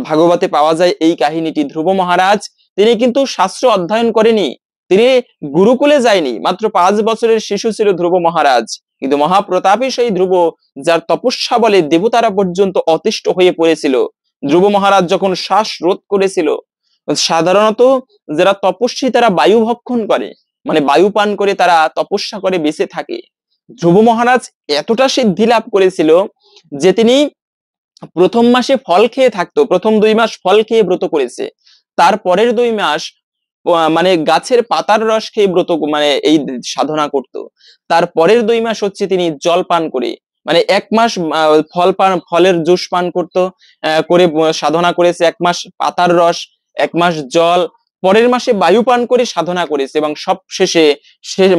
ভাগবতে পাওয়া যায় এই কাহিনীটি। ধ্রুব মহারাজ তিনি কিন্তু শাস্ত্র অধ্যয়ন করেনি, তিনি গুরুকুলে যায়নি, মাত্র 5 বছরের শিশু ছিল ধ্রুব মহারাজ। কিন্তু মহাপ্রতাপী সেই ধ্রুব, যার তপস্যা বলে দেবতারা পর্যন্ত অতিষ্ঠ হয়ে পড়েছিল। ধ্রুব মহারাজ যখন শ্বাস রোধ করেছিল, সাধারণত যারা তপস্বী তারা বায়ু ভক্ষণ করে, মানে বায়ু পান করে তারা তপস্যা করে বেঁচে থাকে। ধ্রুব মহারাজ এতটা সিদ্ধি লাভ করেছিল যে তিনি প্রথম মাসে ফল খেয়ে থাকতো, প্রথম 2 মাস ফল খেয়ে ব্রত করেছে। তার পরের 2 মাস মানে গাছের পাতার রস খেয়ে ব্রত মানে এই সাধনা করত। তার পরের 2 মাস হচ্ছে তিনি জল পান করে, মানে 1 মাস ফলের জুস পান করত, করে সাধনা করেছে। 1 মাস পাতার রস, 1 মাস জল, পরের মাসে বায়ু পান করে সাধনা করেছে। এবং সব শেষে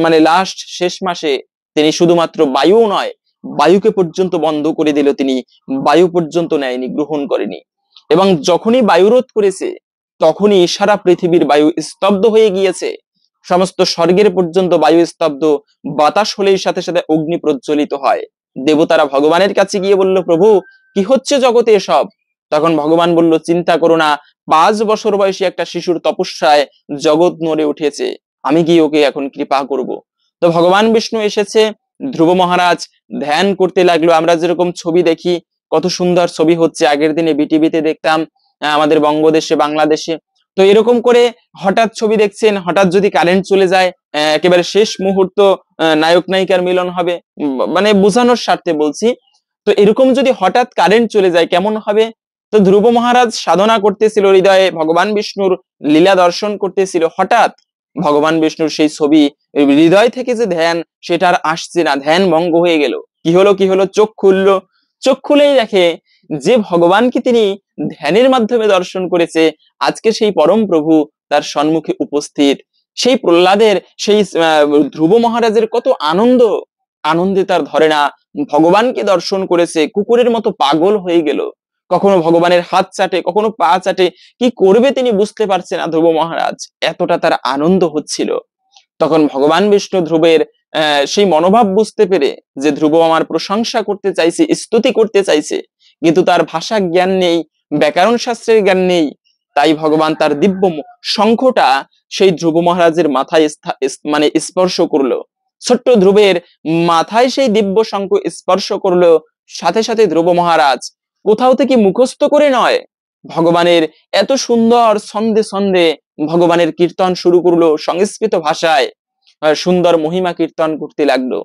মানে লাস্ট শেষ মাসে তিনি শুধুমাত্র বায়ু নয়, বায়ুকে পর্যন্ত বন্ধ করে দিল। তিনি বায়ু পর্যন্ত নেয়নি, গ্রহণ করেনি। এবং যখনই বায়ু রোধ করেছে, তখনই সারা পৃথিবীর বায়ু স্তব্ধ হয়ে গিয়েছে। সমস্ত স্বর্গের পর্যন্ত বায়ু স্তব্ধ, বাতাস হলেই সাথে সাথে অগ্নি প্রজ্বলিত হয়। দেবতারা ভগবানের কাছে গিয়ে বলল, প্রভু কি হচ্ছে জগতে এসব? তখন ভগবান বলল, চিন্তা করো না, 5 বছর বয়সী একটা শিশুর তপস্যায় জগৎ নড়ে উঠেছে, আমি গিয়ে ওকে এখন কৃপা করব। তো ভগবান বিষ্ণু এসেছে, ধ্রুব মহারাজ ধ্যান করতে লাগলো। আমরা যেরকম ছবি দেখি, কত সুন্দর ছবি হচ্ছে, আগের দিনে বিটিভিতে দেখতাম, আমাদের বঙ্গদেশে বাংলাদেশে। তো এরকম করে হঠাৎ ছবি দেখছেন, হঠাৎ যদি কারেন্ট চলে যায়, একেবারে শেষ মুহূর্ত, নায়ক নায়িকার মিলন হবে, মানে বোঝানোর স্বার্থে বলছি। তো এরকম যদি হঠাৎ কারেন্ট চলে যায় কেমন হবে? তো ধ্রুব মহারাজ সাধনা করতেছিল, হৃদয়ে ভগবান বিষ্ণুর লীলা দর্শন করতেছিল। হঠাৎ ভগবান বিষ্ণুর সেই ছবি হৃদয় থেকে যে ধ্যান, সেটা আর আসছে না, ধ্যান ভঙ্গ হয়ে গেল। কি হলো কি হলো? চোখ খুললো, চোখ খুলেই দেখে যে ভগবানকে তিনি ধ্যানের মাধ্যমে দর্শন করেছে, আজকে সেই পরম প্রভু তার সম্মুখে উপস্থিত। সেই প্রহ্লাদের, সেই ধ্রুব মহারাজের কত আনন্দ, আনন্দে তার ধরে না। ভগবানকে দর্শন করেছে, কুকুরের মতো পাগল হয়ে গেল। কখনো ভগবানের হাত চাটে, কখনো পা চাটে, কি করবে তিনি বুঝতে পারছে না ধ্রুব মহারাজ, এতটা তার আনন্দ হচ্ছিল। তখন ভগবান বিষ্ণু ধ্রুবের সেই মনোভাব বুঝতে পেরে, যে ধ্রুব আমার প্রশংসা করতে চাইছে, স্তুতি করতে চাইছে, কিন্তু তার ভাষা জ্ঞান নেই, ব্যাকরণ শাস্ত্রের জ্ঞান নেই, তাই ভগবান তার দিব্য শঙ্খটা সেই ধ্রুব মহারাজের মাথায় মানে স্পর্শ করলো। ছোট্ট ধ্রুবের মাথায় সেই দিব্য শঙ্খ স্পর্শ করলো। সাথে সাথে ধ্রুব মহারাজ কোথাও থেকে মুখস্থ করে নয়, ভগবানের এত সুন্দর ছন্দে ছন্দে ভগবানের কীর্তন শুরু করলো, সংস্কৃত ভাষায় সুন্দর মহিমা কীর্তন করতে লাগলো।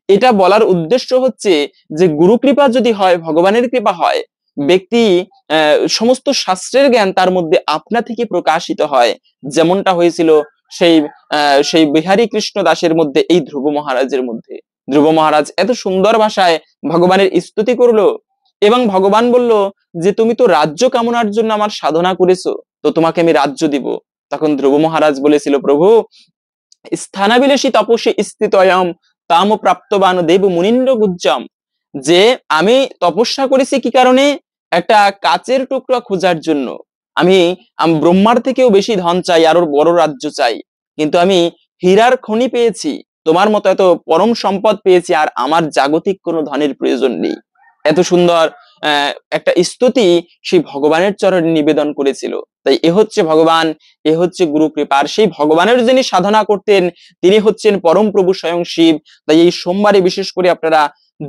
এটা বলার উদ্দেশ্য হচ্ছে যে গুরু কৃপা যদি হয়, ভগবানের কৃপা হয়, ব্যক্তি সমস্ত শাস্ত্রের জ্ঞান তার মধ্যে আপনা থেকে প্রকাশিত হয়, যেমনটা হয়েছিল সেই সেই বিহারী কৃষ্ণ দাসের মধ্যে, এই ধ্রুব মহারাজের মধ্যে। ধ্রুব মহারাজ এত সুন্দর ভাষায় ভগবানের স্তুতি করলো এবং ভগবান বলল যে তুমি তো রাজ্য কামনার জন্য আমার সাধনা করেছো, তো তোমাকে আমি রাজ্য দিব। তখন ধ্রুব মহারাজ বলেছিল, প্রভু স্থানাবিলাসী তপস্বী স্থিতয়ম তাম প্রাপ্তবান দেব মুনীন্দ্র গুজ্জম, যে আমি তপস্যা করেছি কি কারণে? একটা কাচের টুকরা খোঁজার জন্য। আমি ব্রহ্মার থেকেও বেশি ধন চাই, আরো বড় রাজ্য চাই, কিন্তু আমি হীরার খনি পেয়েছি, তোমার মতো এত পরম সম্পদ পেয়েছি, আর আমার জাগতিক কোনো ধনের প্রয়োজন নেই। এত সুন্দর একটা স্তুতি সেই ভগবানের চরণে নিবেদন করেছিল। তাই এ হচ্ছে ভগবান, এ হচ্ছে গুরু কৃপার। সেই ভগবানের যিনি সাধনা করতেন তিনি হচ্ছেন পরম প্রভু স্বয়ং শিব। তাই এই সোমবারে বিশেষ করে আপনারা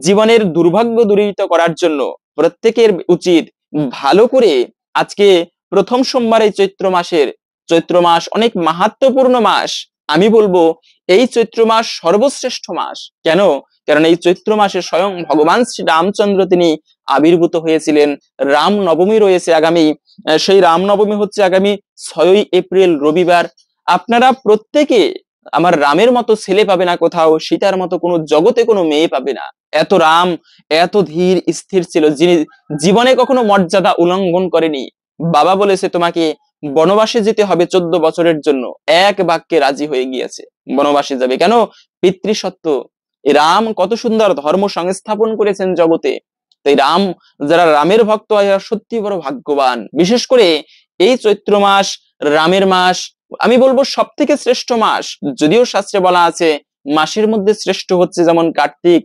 জীবনের দুর্ভাগ্য দূরীভূত করার জন্য প্রত্যেকের উচিত ভালো করে, আজকে প্রথম সোমবারে চৈত্র মাস অনেক মাহাত্ম্যপূর্ণ মাস। আমি বলবো এই চৈত্র মাস সর্বশ্রেষ্ঠ মাস। কেন? কারণ এই চৈত্র মাসে স্বয়ং ভগবান শ্রী রামচন্দ্র তিনি আবির্ভূত হয়েছিলেন। রাম নবমী রয়েছে আগামী, সেই রাম নবমী হচ্ছে আগামী 6ই এপ্রিল রবিবার। আপনারা প্রত্যেকে আমার রামের মতো ছেলে পাবে না কোথাও, সীতার মতো কোনো জগতে কোনো মেয়ে পাবে না। এত রাম এত ধীর স্থির ছিল, যিনি জীবনে কখনো মর্যাদা উল্লঙ্ঘন করেনি। বাবা বলেছে তোমাকে বনবাসে যেতে হবে 14 বছরের জন্য, এক বাক্যে রাজি হয়ে গিয়েছে, বনবাসে যাবে। কেন? পিতৃসত্য। রাম কত সুন্দর ধর্ম সংস্থাপন করেছেন জগতে। তাই রাম, যারা রামের ভক্ত হয় এরা সত্যি বড় ভাগ্যবান। বিশেষ করে এই চৈত্র মাস রামের মাস, আমি বলবো সব থেকে শ্রেষ্ঠ মাস। যদিও শাস্ত্রে বলা আছে মাসের মধ্যে শ্রেষ্ঠ হচ্ছে যেমন কার্তিক,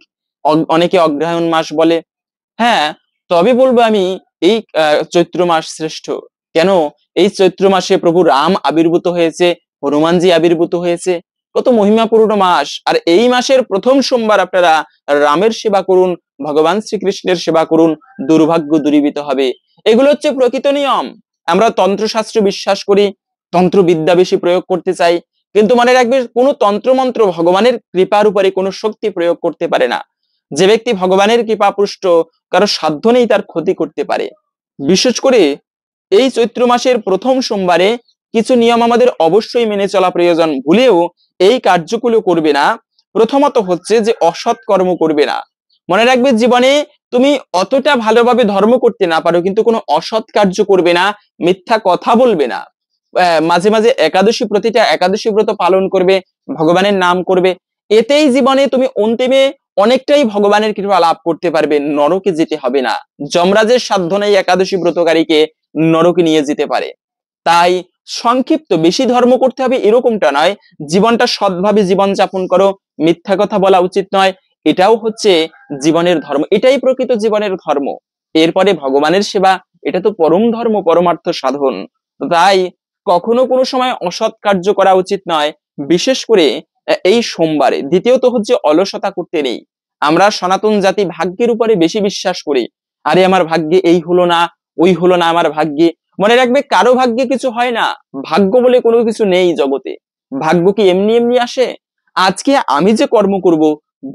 অনেকে অগ্রহায়ণ মাস বলে, হ্যাঁ, তবে বলবো আমি এই চৈত্র মাস শ্রেষ্ঠ। কেন? এই চৈত্র মাসে প্রভু রাম আবির্ভূত হয়েছে, হনুমানজি আবির্ভূত হয়েছে, কত মহিমাপূর্ণ মাস। আর এই মাসের প্রথম সোমবার আপনারা রামের সেবা করুন, ভগবান শ্রীকৃষ্ণের সেবা করুন, দুর্ভাগ্য দূরীভূত হবে। এগুলো হচ্ছে প্রকৃত নিয়ম। আমরা তন্ত্রশাস্ত্রে বিশ্বাস করি, তন্ত্রবিদ্যা বেশি প্রয়োগ করতে চাই, কিন্তু মনে রাখবে কোনো তন্ত্রমন্ত্র ভগবানের কৃপার উপরে কোনো শক্তি প্রয়োগ করতে পারে না। যে ব্যক্তি ভগবানের কৃপা পুষ্ট, কারো সাধ্য নেই তার ক্ষতি করতে পারে। বিশেষ করে এই চৈত্র মাসের প্রথম সোমবারে কিছু নিয়ম আমাদের অবশ্যই মেনে চলা প্রয়োজন। ভুলেও এই কার্যগুলো করবে না। প্রথমত হচ্ছে যে অসৎ কর্ম করবে না। মনে রাখবে জীবনে তুমি অতটা ভালোভাবে ধর্ম করতে না পারো, কিন্তু কোনো অসৎ কার্য করবে না, মিথ্যা কথা বলবে না। মাঝে মাঝে প্রতিটা একাদশী ব্রত পালন করবে, ভগবানের নাম করবে। এতেই জীবনে তুমি অন্তিমে অনেকটাই ভগবানের কৃপা লাভ করতে পারবে, নরকে যেতে হবে না। যমরাজের সাধ্য নেই একাদশী ব্রতকারীকে নরকে নিয়ে যেতে পারে। তাই সংক্ষিপ্ত বেশি ধর্ম করতে হবে এরকমটা নয়, জীবনটা সৎভাবে জীবন যাপন করো, মিথ্যা কথা বলা উচিত নয়। এটাও হচ্ছে জীবনের ধর্ম, এটাই প্রকৃত জীবনের ধর্ম। এরপরে ভগবানের সেবা, এটা তো পরম ধর্ম, পরমার্থ সাধন। তাই কখনো কোনো সময় অসৎ কার্য করা উচিত নয়, বিশেষ করে এই সোমবারে। দ্বিতীয়ত হচ্ছে অলসতা করতে নেই। আমরা সনাতন জাতি ভাগ্যের উপরে বেশি বিশ্বাস করি। আরে আমার ভাগ্যে এই হলো না, ওই হলো না, আমার ভাগ্যে। মনে রাখবে কারো ভাগ্যে কিছু হয় না, ভাগ্য বলে কোনো কিছু নেই জগতে। ভাগ্য কি এমনি এমনি আসে? আজকে আমি যে কর্ম করব,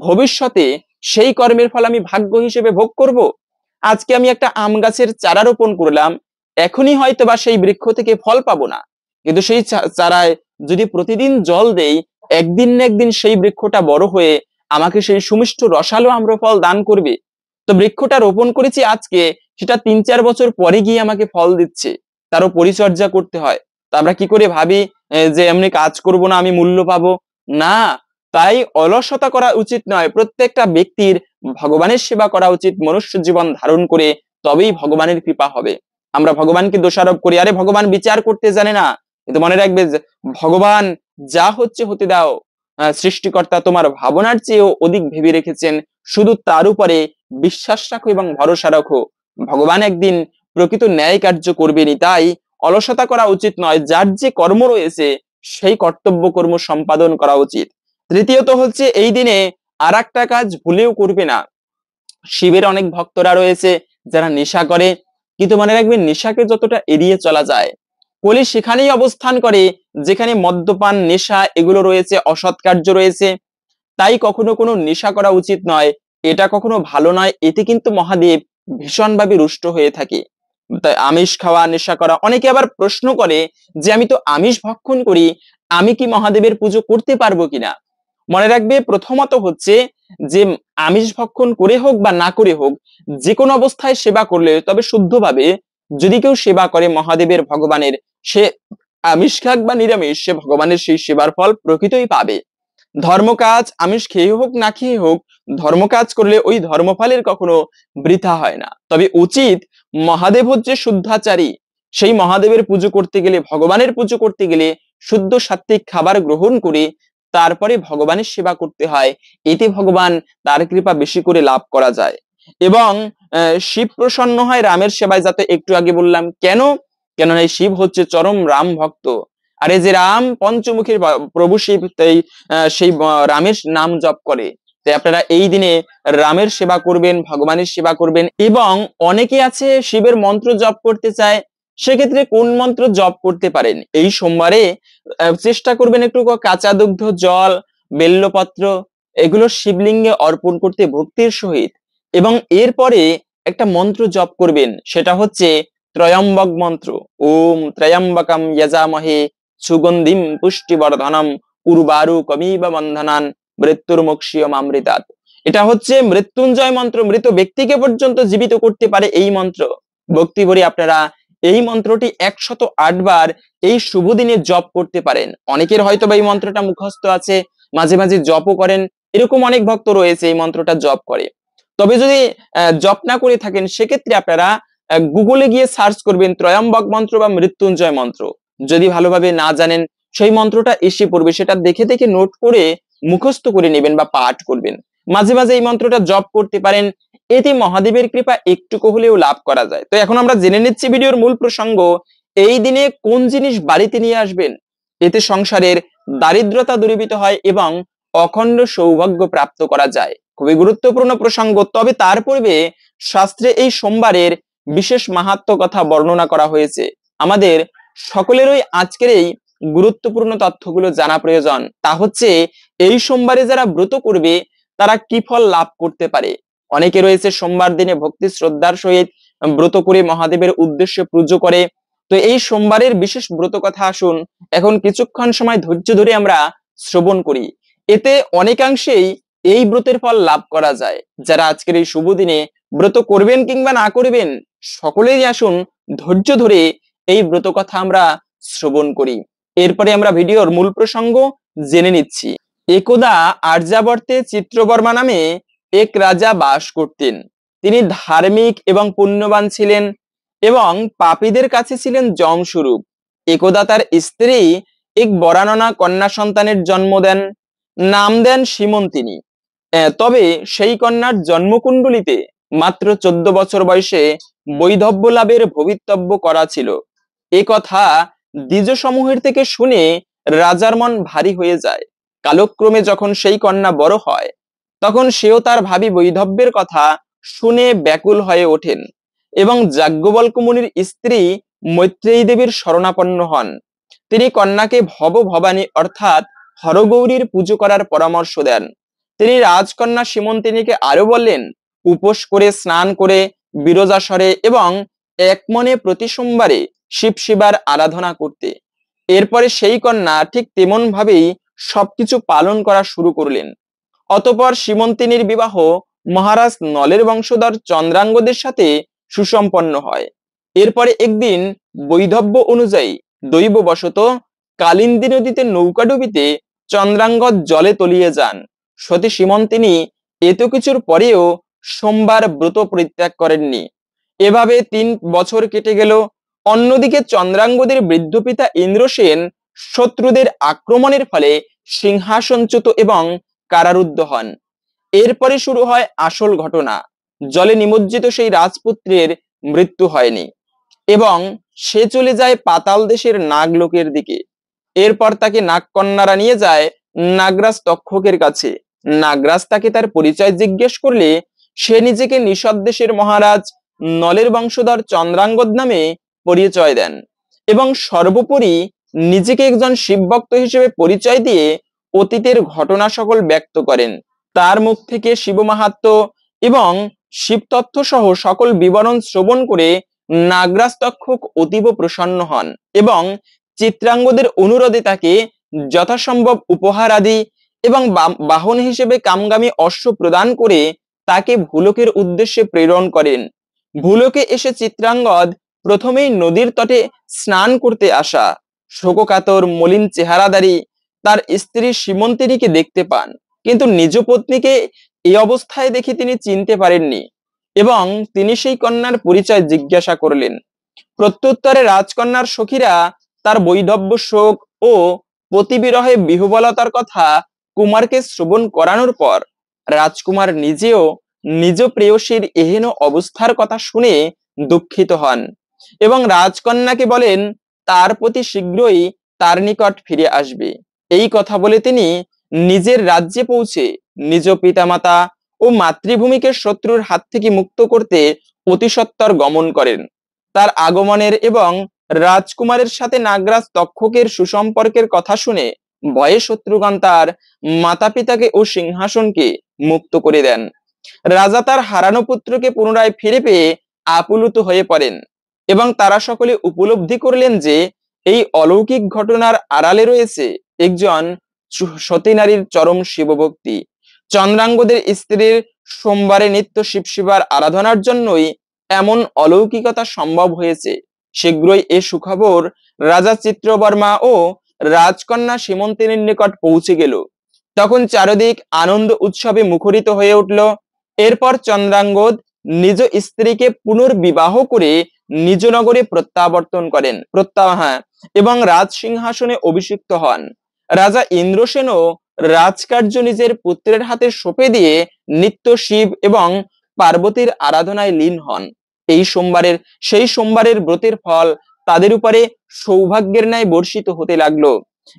ভবিষ্যতে সেই কর্মের ফল আমি ভাগ্য হিসেবে ভোগ করব। আজকে আমি একটা আম গাছের চারা রোপণ করলাম, এখনই হয়তো বা সেই বৃক্ষ থেকে ফল পাবো না, কিন্তু সেই চারায় যদি প্রতিদিন জল দেই, একদিন না একদিন সেই বৃক্ষটা বড় হয়ে আমাকে সেই সুমিষ্ট রসালো আম্রফল দান করবে। তো বৃক্ষটা রোপণ করেছি আজকে, সেটা 3-4 বছর পরে গিয়ে আমাকে ফল দিচ্ছে, তারও পরিচর্যা করতে হয়। তা আমরা কি করে ভাবি যে এমনি কাজ করব না আমি মূল্য পাবো না। তাই অলসতা করা উচিত নয়। প্রত্যেকটা ব্যক্তির ভগবানের সেবা করা উচিত মনুষ্য জীবন ধারণ করে, তবেই ভগবানের কৃপা হবে। আমরা ভগবানকে দোষারোপ করি, আরে ভগবান বিচার করতে জানে না। কিন্তু মনে রাখবে ভগবান যা হচ্ছে হতে দাও, সৃষ্টিকর্তা তোমার ভাবনার চেয়েও অধিক ভেবে রেখেছেন, শুধু তার উপরে বিশ্বাস রাখো এবং ভরসা রাখো। ভগবান একদিন প্রকৃত ন্যায় কার্য করবেনই। তাই অলসতা করা উচিত নয়, যার যে কর্ম রয়েছে সেই কর্তব্য কর্ম সম্পাদন করা উচিত। তৃতীয়ত হচ্ছে এই দিনে আর একটা কাজ ভুলেও করবে না। শিবের অনেক ভক্তরা রয়েছে যারা নেশা করে, কিন্তু মনে রাখবেন নেশাকে যতটা এড়িয়ে চলা যায়, কলি সেখানেই অবস্থান করে যেখানে মদ্যপান নেশা এগুলো রয়েছে, অসৎ কার্য রয়েছে। তাই কখনো কোনো নেশা করা উচিত নয়, এটা কখনো ভালো নয়। এতে কিন্তু মহাদেব ভীষণভাবে রুষ্ট হয়ে থাকে। তাই আমিষ খাওয়া, নেশা করা, অনেকে আবার প্রশ্ন করে যে আমি তো আমিষ ভক্ষণ করি, আমি কি মহাদেবের পুজো করতে পারবো কিনা। মনে রাখবে, প্রথমত হচ্ছে যে আমিষ ভক্ষণ করে হোক বা না করে হোক, যে কোনো অবস্থায় সেবা করলে, তবে শুদ্ধভাবে যদি কেউ সেবা করে মহাদেবের, ভগবানের, সে আমিষ খাক বা নিরামিষ, সে ভগবানের সেই সেবার ফল প্রকৃতই পাবে। ধর্মকাজ আমিষ খেয়ে হোক না খেয়ে হোক, ধর্মকাজ করলে ওই ধর্মফলের কখনো বৃথা হয় না। তবে উচিত, মহাদেব হচ্ছে শুদ্ধাচারী, সেই মহাদেবের পুজো করতে গেলে, ভগবানের পুজো করতে গেলে শুদ্ধ সাত্ত্বিক খাবার গ্রহণ করে তারপরে ভগবানের সেবা করতে হয়। এতে ভগবান তার কৃপা বেশি করে লাভ করা যায়। এবং শিব প্রসন্ন হয় রামের সেবায়, যাতে একটু আগে বললাম কেন, কেননা এই শিব হচ্ছে চরম রাম ভক্ত। আর এই যে রাম পঞ্চমুখীর প্রভু শিব, তাই সেই রামের নাম জপ করে। তাই আপনারা এই দিনে রামের সেবা করবেন, ভগবানের সেবা করবেন। এবং অনেকে আছে শিবের মন্ত্র জপ করতে চায়, সেক্ষেত্রে কোন মন্ত্র জপ করতে পারেন? এই সোমবারে চেষ্টা করবেন একটু কাঁচা দুগ্ধ জল, বেল্লপত্র, এগুলো শিবলিঙ্গে অর্পণ করতে ভক্তির সহিত। এবং এরপরে একটা মন্ত্র জপ করবেন, সেটা হচ্ছে ত্রয়ম্বক মন্ত্র। ওম ত্রয়ম্বকম যজামহে সুগন্ধিম পুষ্টিবর্ধনম উর্বারু কমিব বন্ধনান মৃত্যুর্মুক্ষীয়মামৃতাৎ। এটা হচ্ছে মৃত্যুঞ্জয় মন্ত্র, মৃত ব্যক্তিকে পর্যন্ত জীবিত করতে পারে এই মন্ত্র। ভক্তি ভরে আপনারা এই মন্ত্রটি 108 বার এই শুভ দিনে জপ করতে পারেন। অনেকের হয়তো বা এই মন্ত্রটা মুখস্থ আছে, মাঝে মাঝে জপও করেন, এরকম অনেক ভক্ত রয়েছে এই মন্ত্রটা জপ করে। তবে যদি জপ না করে থাকেন, সেক্ষেত্রে আপনারা গুগলে গিয়ে সার্চ করবেন ত্রয়ম্বক মন্ত্র বা মৃত্যুঞ্জয় মন্ত্র। যদি ভালোভাবে না জানেন, সেই মন্ত্রটা এসে পড়বে, সেটা দেখে দেখে নোট করে মুখস্থ করে নেবেন বা পাঠ করবেন। মাঝে মাঝে এই মন্ত্রটা জপ করতে পারেন, এতে মহাদেবের কৃপা একটুকু হলেও লাভ করা যায়। তো এখন আমরা জেনে নিচ্ছি ভিডিওর মূল প্রসঙ্গ, এই দিনে কোন জিনিস বাড়িতে নিয়ে আসবেন, এতে সংসারের দারিদ্রতা দূরীভূত হয় এবং অখণ্ড সৌভাগ্য প্রাপ্ত করা যায়। খুবই গুরুত্বপূর্ণ প্রসঙ্গ। তবে তার পূর্বে শাস্ত্রে এই সোমবারের বিশেষ মাহাত্ম্য কথা বর্ণনা করা হয়েছে। আমাদের সকলেরই আজকের এই গুরুত্বপূর্ণ তথ্যগুলো জানা প্রয়োজন। তা হচ্ছে, এই সোমবারে যারা ব্রত করবে তারা কি ফল লাভ করতে পারে। অনেকে রয়েছে সোমবার দিনে ভক্তি শ্রদ্ধার সহিত ব্রত করে মহাদেবের উদ্দেশ্যে পুজো করে। তো এই সোমবারের বিশেষ ব্রত কথা আসুন এখন কিছুক্ষণ সময় ধৈর্য ধরে আমরা শ্রবণ করি। এতে অনেকাংশেই এই ব্রতের ফল লাভ করা যায়। যারা আজকের এই শুভ দিনে ব্রত করবেন কিংবা না করবেন, সকলেই আসুন ধৈর্য ধরে এই ব্রত কথা আমরা শ্রবণ করি। এরপরে আমরা ভিডিওর মূল প্রসঙ্গ জেনে নিচ্ছি। একদা আর্যাবর্তে চিত্রবর্মা নামে এক রাজা বাস করতেন। তিনি ধার্মিক এবং পুণ্যবান ছিলেন এবং পাপীদের কাছে ছিলেন যমস্বরূপ। একদা তার স্ত্রী এক বরাননা কন্যা সন্তানের জন্ম দেন, নাম দেন সীমন্তিনী। তবে সেই কন্যার জন্মকুণ্ডলিতে মাত্র 14 বছর বয়সে বৈধব্য লাভের ভবিতব্য করা ছিল। এ কথা দ্বিজ সমূহের থেকে শুনে রাজার মন ভারী হয়ে যায়। কালক্রমে যখন সেই কন্যা বড় হয়, তখন সেও তার ভাবী বৈধব্যের কথা শুনে ব্যাকুল হয়ে ওঠেন এবং যাজ্ঞবল্ক্য মুনির স্ত্রী মৈত্রেয়ী দেবীর শরণাপন্ন হন। তিনি কন্যাকে ভব ভবানী অর্থাৎ হরগৌরীর পুজো করার পরামর্শ দেন। তিনি রাজকন্যা সীমন্তিনীকে আরো বললেন, উপোস করে, স্নান করে, বিরজাসরে এবং একমনে প্রতি সোমবারে শিব শিবার আরাধনা করতে। এরপরে সেই কন্যা ঠিক তেমন ভাবেই সবকিছু পালন করা শুরু করলেন। অতঃপর সীমন্তিনীর বিবাহ মহারাজ নলের বংশধর চন্দ্রাঙ্গদের সাথে সুসম্পন্ন হয়। এরপরে একদিন বৈধব্য অনুযায়ী দৈববশত কালিন্দী নদীতে নৌকা ডুবিতে চন্দ্রাঙ্গদ জলে তলিয়ে যান। সতী সীমন্তিনী এত কিছুর পরেও সোমবার ব্রত পরিত্যাগ করেননি। এভাবে 3 বছর কেটে গেল। অন্যদিকে চন্দ্রাঙ্গদের বৃদ্ধ পিতা ইন্দ্রসেন শত্রুদের আক্রমণের ফলে সিংহাসনচ্যুত এবং কারারুদ্ধ হন। এরপরে শুরু হয় আসল ঘটনা। জলে নিমজ্জিত সেই রাজপুত্রের মৃত্যু হয়নি এবং সে চলে যায় পাতাল দেশের নাগলোকের দিকে। এরপর তাকে নাগকন্যারা নিয়ে যায় নাগরাজ তক্ষকের কাছে। নাগরাজ তাকে তার পরিচয় জিজ্ঞেস করলে সে নিজেকে নিষদ দেশের মহারাজ নলের বংশধর চন্দ্রাঙ্গদ নামে পরিচয় দেন এবং সর্বোপরি নিজেকে একজন শিবভক্ত হিসেবে পরিচয় দিয়ে অতীতের ঘটনা সকল ব্যক্ত করেন। তার মুখ থেকে শিব মাহাত্ম্য এবং শিব তথ্য সহ সকল বিবরণ শ্রবণ করে নাগরাজ তক্ষক অতীব প্রসন্ন হন এবং চিত্রাঙ্গদের অনুরোধে তাকে যথাসম্ভব উপহার আদি এবং বাহন হিসেবে কামগামী অশ্ব প্রদান করে তাকে ভুলোকের উদ্দেশ্যে প্রেরণ করেন। ভুলোকে এসে চিত্রাঙ্গদ প্রথমেই নদীর তটে স্নান করতে আসা শোককাতর মলিন চেহারাদারী তার স্ত্রী সীমন্তিনীকে দেখতে পান, কিন্তু নিজ পত্নীকে এই অবস্থায় দেখে তিনি চিনতে পারেননি এবং তিনি সেই কন্যার পরিচয় জিজ্ঞাসা করলেন। প্রত্যুত্তরে রাজকন্যার সখীরা তার বৈধব্য শোক ও পতিবিরহে বিহ্বলতার কথা কুমারকে শ্রবণ করানোর পর রাজকুমার নিজেও নিজ প্রেয়সীর এহেন অবস্থার কথা শুনে দুঃখিত হন এবং রাজকন্যাকে বলেন তার প্রতি শীঘ্রই তার নিকট ফিরে আসবে। এই কথা বলে তিনি নিজের রাজ্যে পৌঁছে নিজ পিতামাতা ও মাতৃভূমিকে শত্রুর হাত থেকে মুক্ত করতে অতিসত্বর গমন করেন। তার আগমনের এবং রাজকুমারের সাথে নাগরাজ তক্ষকের সুসম্পর্কের কথা শুনে ভয়ে শত্রুগণ তার মাতা পিতাকে ও সিংহাসনকে মুক্ত করে দেন। রাজা তার হারানো পুত্রকে পুনরায় ফিরে পেয়ে আপ্লুত হয়ে পড়েন এবং তারা সকলে উপলব্ধি করলেন যে এই অলৌকিক ঘটনার আড়ালে রয়েছে একজন সতী নারীর চরম শিবভক্তি। চন্দ্রাঙ্গদের স্ত্রীর সোমবারে নিত্য শিব সেবার আরাধনার জন্যই এমন অলৌকিকতা সম্ভব হয়েছে। শীঘ্রই এ সুখবর রাজা চিত্রবর্মা ও রাজকন্যা সীমন্তিনীর নিকট পৌঁছে গেল। তখন চারিদিক আনন্দ উৎসবে মুখরিত হয়ে উঠল। এরপর চন্দ্রাঙ্গদ নিজ স্ত্রীকে পুনর্বিবাহ করে নিজ নগরে প্রত্যাবর্তন করেন এবং রাজ সিংহাসনে অভিষিক্ত হন। রাজা ইন্দ্রসেনও রাজকার্য নিজের পুত্রের হাতে সঁপে দিয়ে নিত্য শিব এবং পার্বতীর আরাধনায় লীন হন। সেই সোমবারের ব্রতের ফল তাদের উপরে সৌভাগ্যের ন্যায় বর্ষিত হতে লাগলো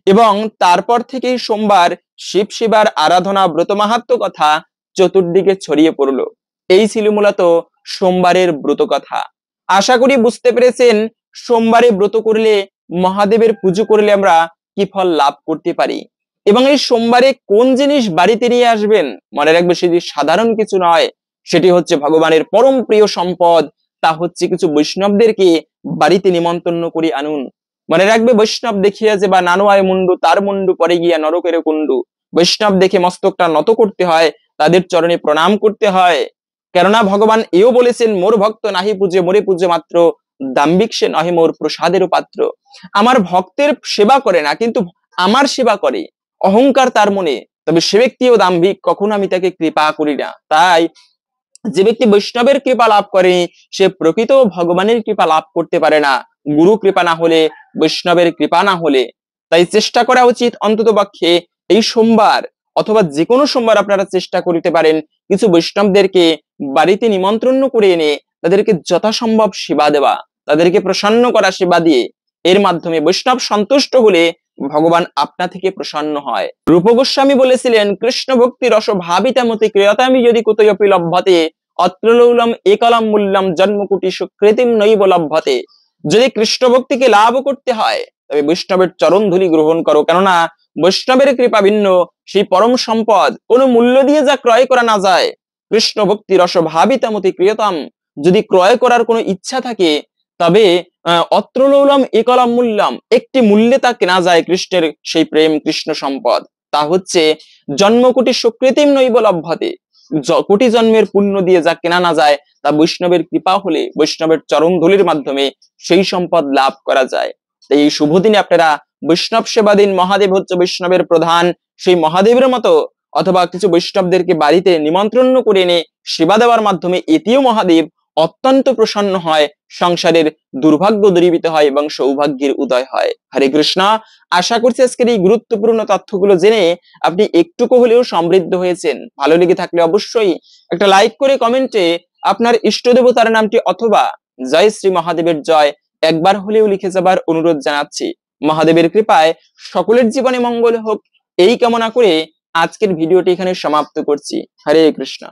এবং তারপর থেকেই সোমবার শিব সেবার আরাধনা ব্রত মাহাত্ম্য কথা চতুর্দিকে ছড়িয়ে পড়ল। এই ছিল মূলত সোমবারের ব্রত কথা। আশা করি বুঝতে পেরেছেন সোমবারে ব্রত করলে, মহাদেবের পুজো করলে আমরা কি ফল লাভ করতে পারি এবং এই সোমবারে কোন জিনিস বাড়িতে নিয়ে আসবেন। মনে রাখবে সেটি সাধারণ কিছু নয়, সেটি হচ্ছে ভগবানের পরম প্রিয় সম্পদ, তা হচ্ছে কিছু বৈষ্ণবদেরকে বাড়িতে নিমন্ত্রণ করে আনুন। মনে রাখবে বৈষ্ণব দেখিয়া যে বা নানোয়ায় মুন্ডু তার মুন্ডু পরে গিয়া নরকের কুন্ডু। বৈষ্ণব দেখে মস্তকটা নত করতে হয়, তাদের চরণে প্রণাম করতে হয়, কেননা ভগবান এও বলেছেন মোর ভক্ত নাহি পূজে মোরে পূজে মাত্র, দাম্ভিক সে নহে মোর প্রসাদেরও পাত্র। আমার ভক্তের সেবা করে না, কিন্তু আমার সেবা করে, অহংকার তার মনে, তবে সে ব্যক্তিও দাম্ভিক, কখনো আমি তাকে কৃপা করি না। তাই যে ব্যক্তি বৈষ্ণবের কৃপা লাভ করে সে প্রকৃত ভগবানের কৃপা লাভ করতে পারে না, গুরু কৃপা না হলে, বৈষ্ণবের কৃপা না হলে। তাই চেষ্টা করা উচিত অন্তত পক্ষে এই সোমবার অথবা যে কোনো সোমবার আপনারা চেষ্টা করতে পারেন কিছু বৈষ্ণবদেরকে বাড়িতে নিমন্ত্রণ করে এনে তাদেরকে যথাসম্ভব সেবা দেওয়া, তাদেরকে প্রসন্ন করা সেবা দিয়ে। এর মাধ্যমে বৈষ্ণব সন্তুষ্ট হলে ভগবান আপনা থেকে প্রসন্ন হয়। রূপ গোস্বামী বলেছিলেন কৃষ্ণ ভক্তি রস ভাবিতামতি ক্রিয়তামি যদি কুতয়পি লভ্যতে অত্রলৌলম একলম মূল্যম জন্মকুটি সুকৃতিম নৈব লভ্যতে। যদি কৃষ্ণ ভক্তিকে লাভ করতে হয় তবে বৈষ্ণবের চরণ ধূলি গ্রহণ করো, কেননা বৈষ্ণবের কৃপা ভিন্ন সেই পরম সম্পদ কোনো মূল্য দিয়ে যা ক্রয় করা না যায়। কৃষ্ণ ভক্তি রস ভাবিতামতি ক্রিয়তাম, যদি ক্রয় করার কোনো ইচ্ছা থাকে তবে অত্রলৌলম একলম মূল্যম, একটি মূল্যে তা কেনা যায় কৃষ্ণের সেই প্রেম, কৃষ্ণ সম্পদ, তা হচ্ছে জন্মকোটি সুকৃতিম নৈব লভ্যতে। কোটি জন্মের পুণ্য দিয়ে যা কেনা না যায় তা বৈষ্ণবের কৃপা হলে, বৈষ্ণবের চরণ ধূলির মাধ্যমে সেই সম্পদ লাভ করা যায়। তাই এই শুভ দিনে আপনারা বৈষ্ণব সেবা দিন। মহাদেব হচ্ছে বৈষ্ণবের প্রধান, সেই মহাদেবের মতো অথবা কিছু বৈষ্ণবদেরকে বাড়িতে নিমন্ত্রণ করে এনে সেবা দেওয়ার মাধ্যমে এটিও মহাদেব অত্যন্ত প্রসন্ন হয়, সংসারের দুর্ভাগ্য দূরীভূত হয় এবং সৌভাগ্যের উদয় হয়। হরে কৃষ্ণ। আশা করছি আজকের এই গুরুত্বপূর্ণ তথ্যগুলো জেনে আপনি একটুকু হলেও সমৃদ্ধ হয়েছেন। ভালো লেগে থাকলে অবশ্যই একটা লাইক করে কমেন্টে আপনার ইষ্ট দেবতার নামটি অথবা জয় শ্রী মহাদেবের জয় একবার হলেও লিখে যাবার অনুরোধ জানাচ্ছি। মহাদেবের কৃপায় সকলের জীবনে মঙ্গল হোক এই কামনা করে আজকের ভিডিওটি এখানে সমাপ্ত করছি। হরে কৃষ্ণ।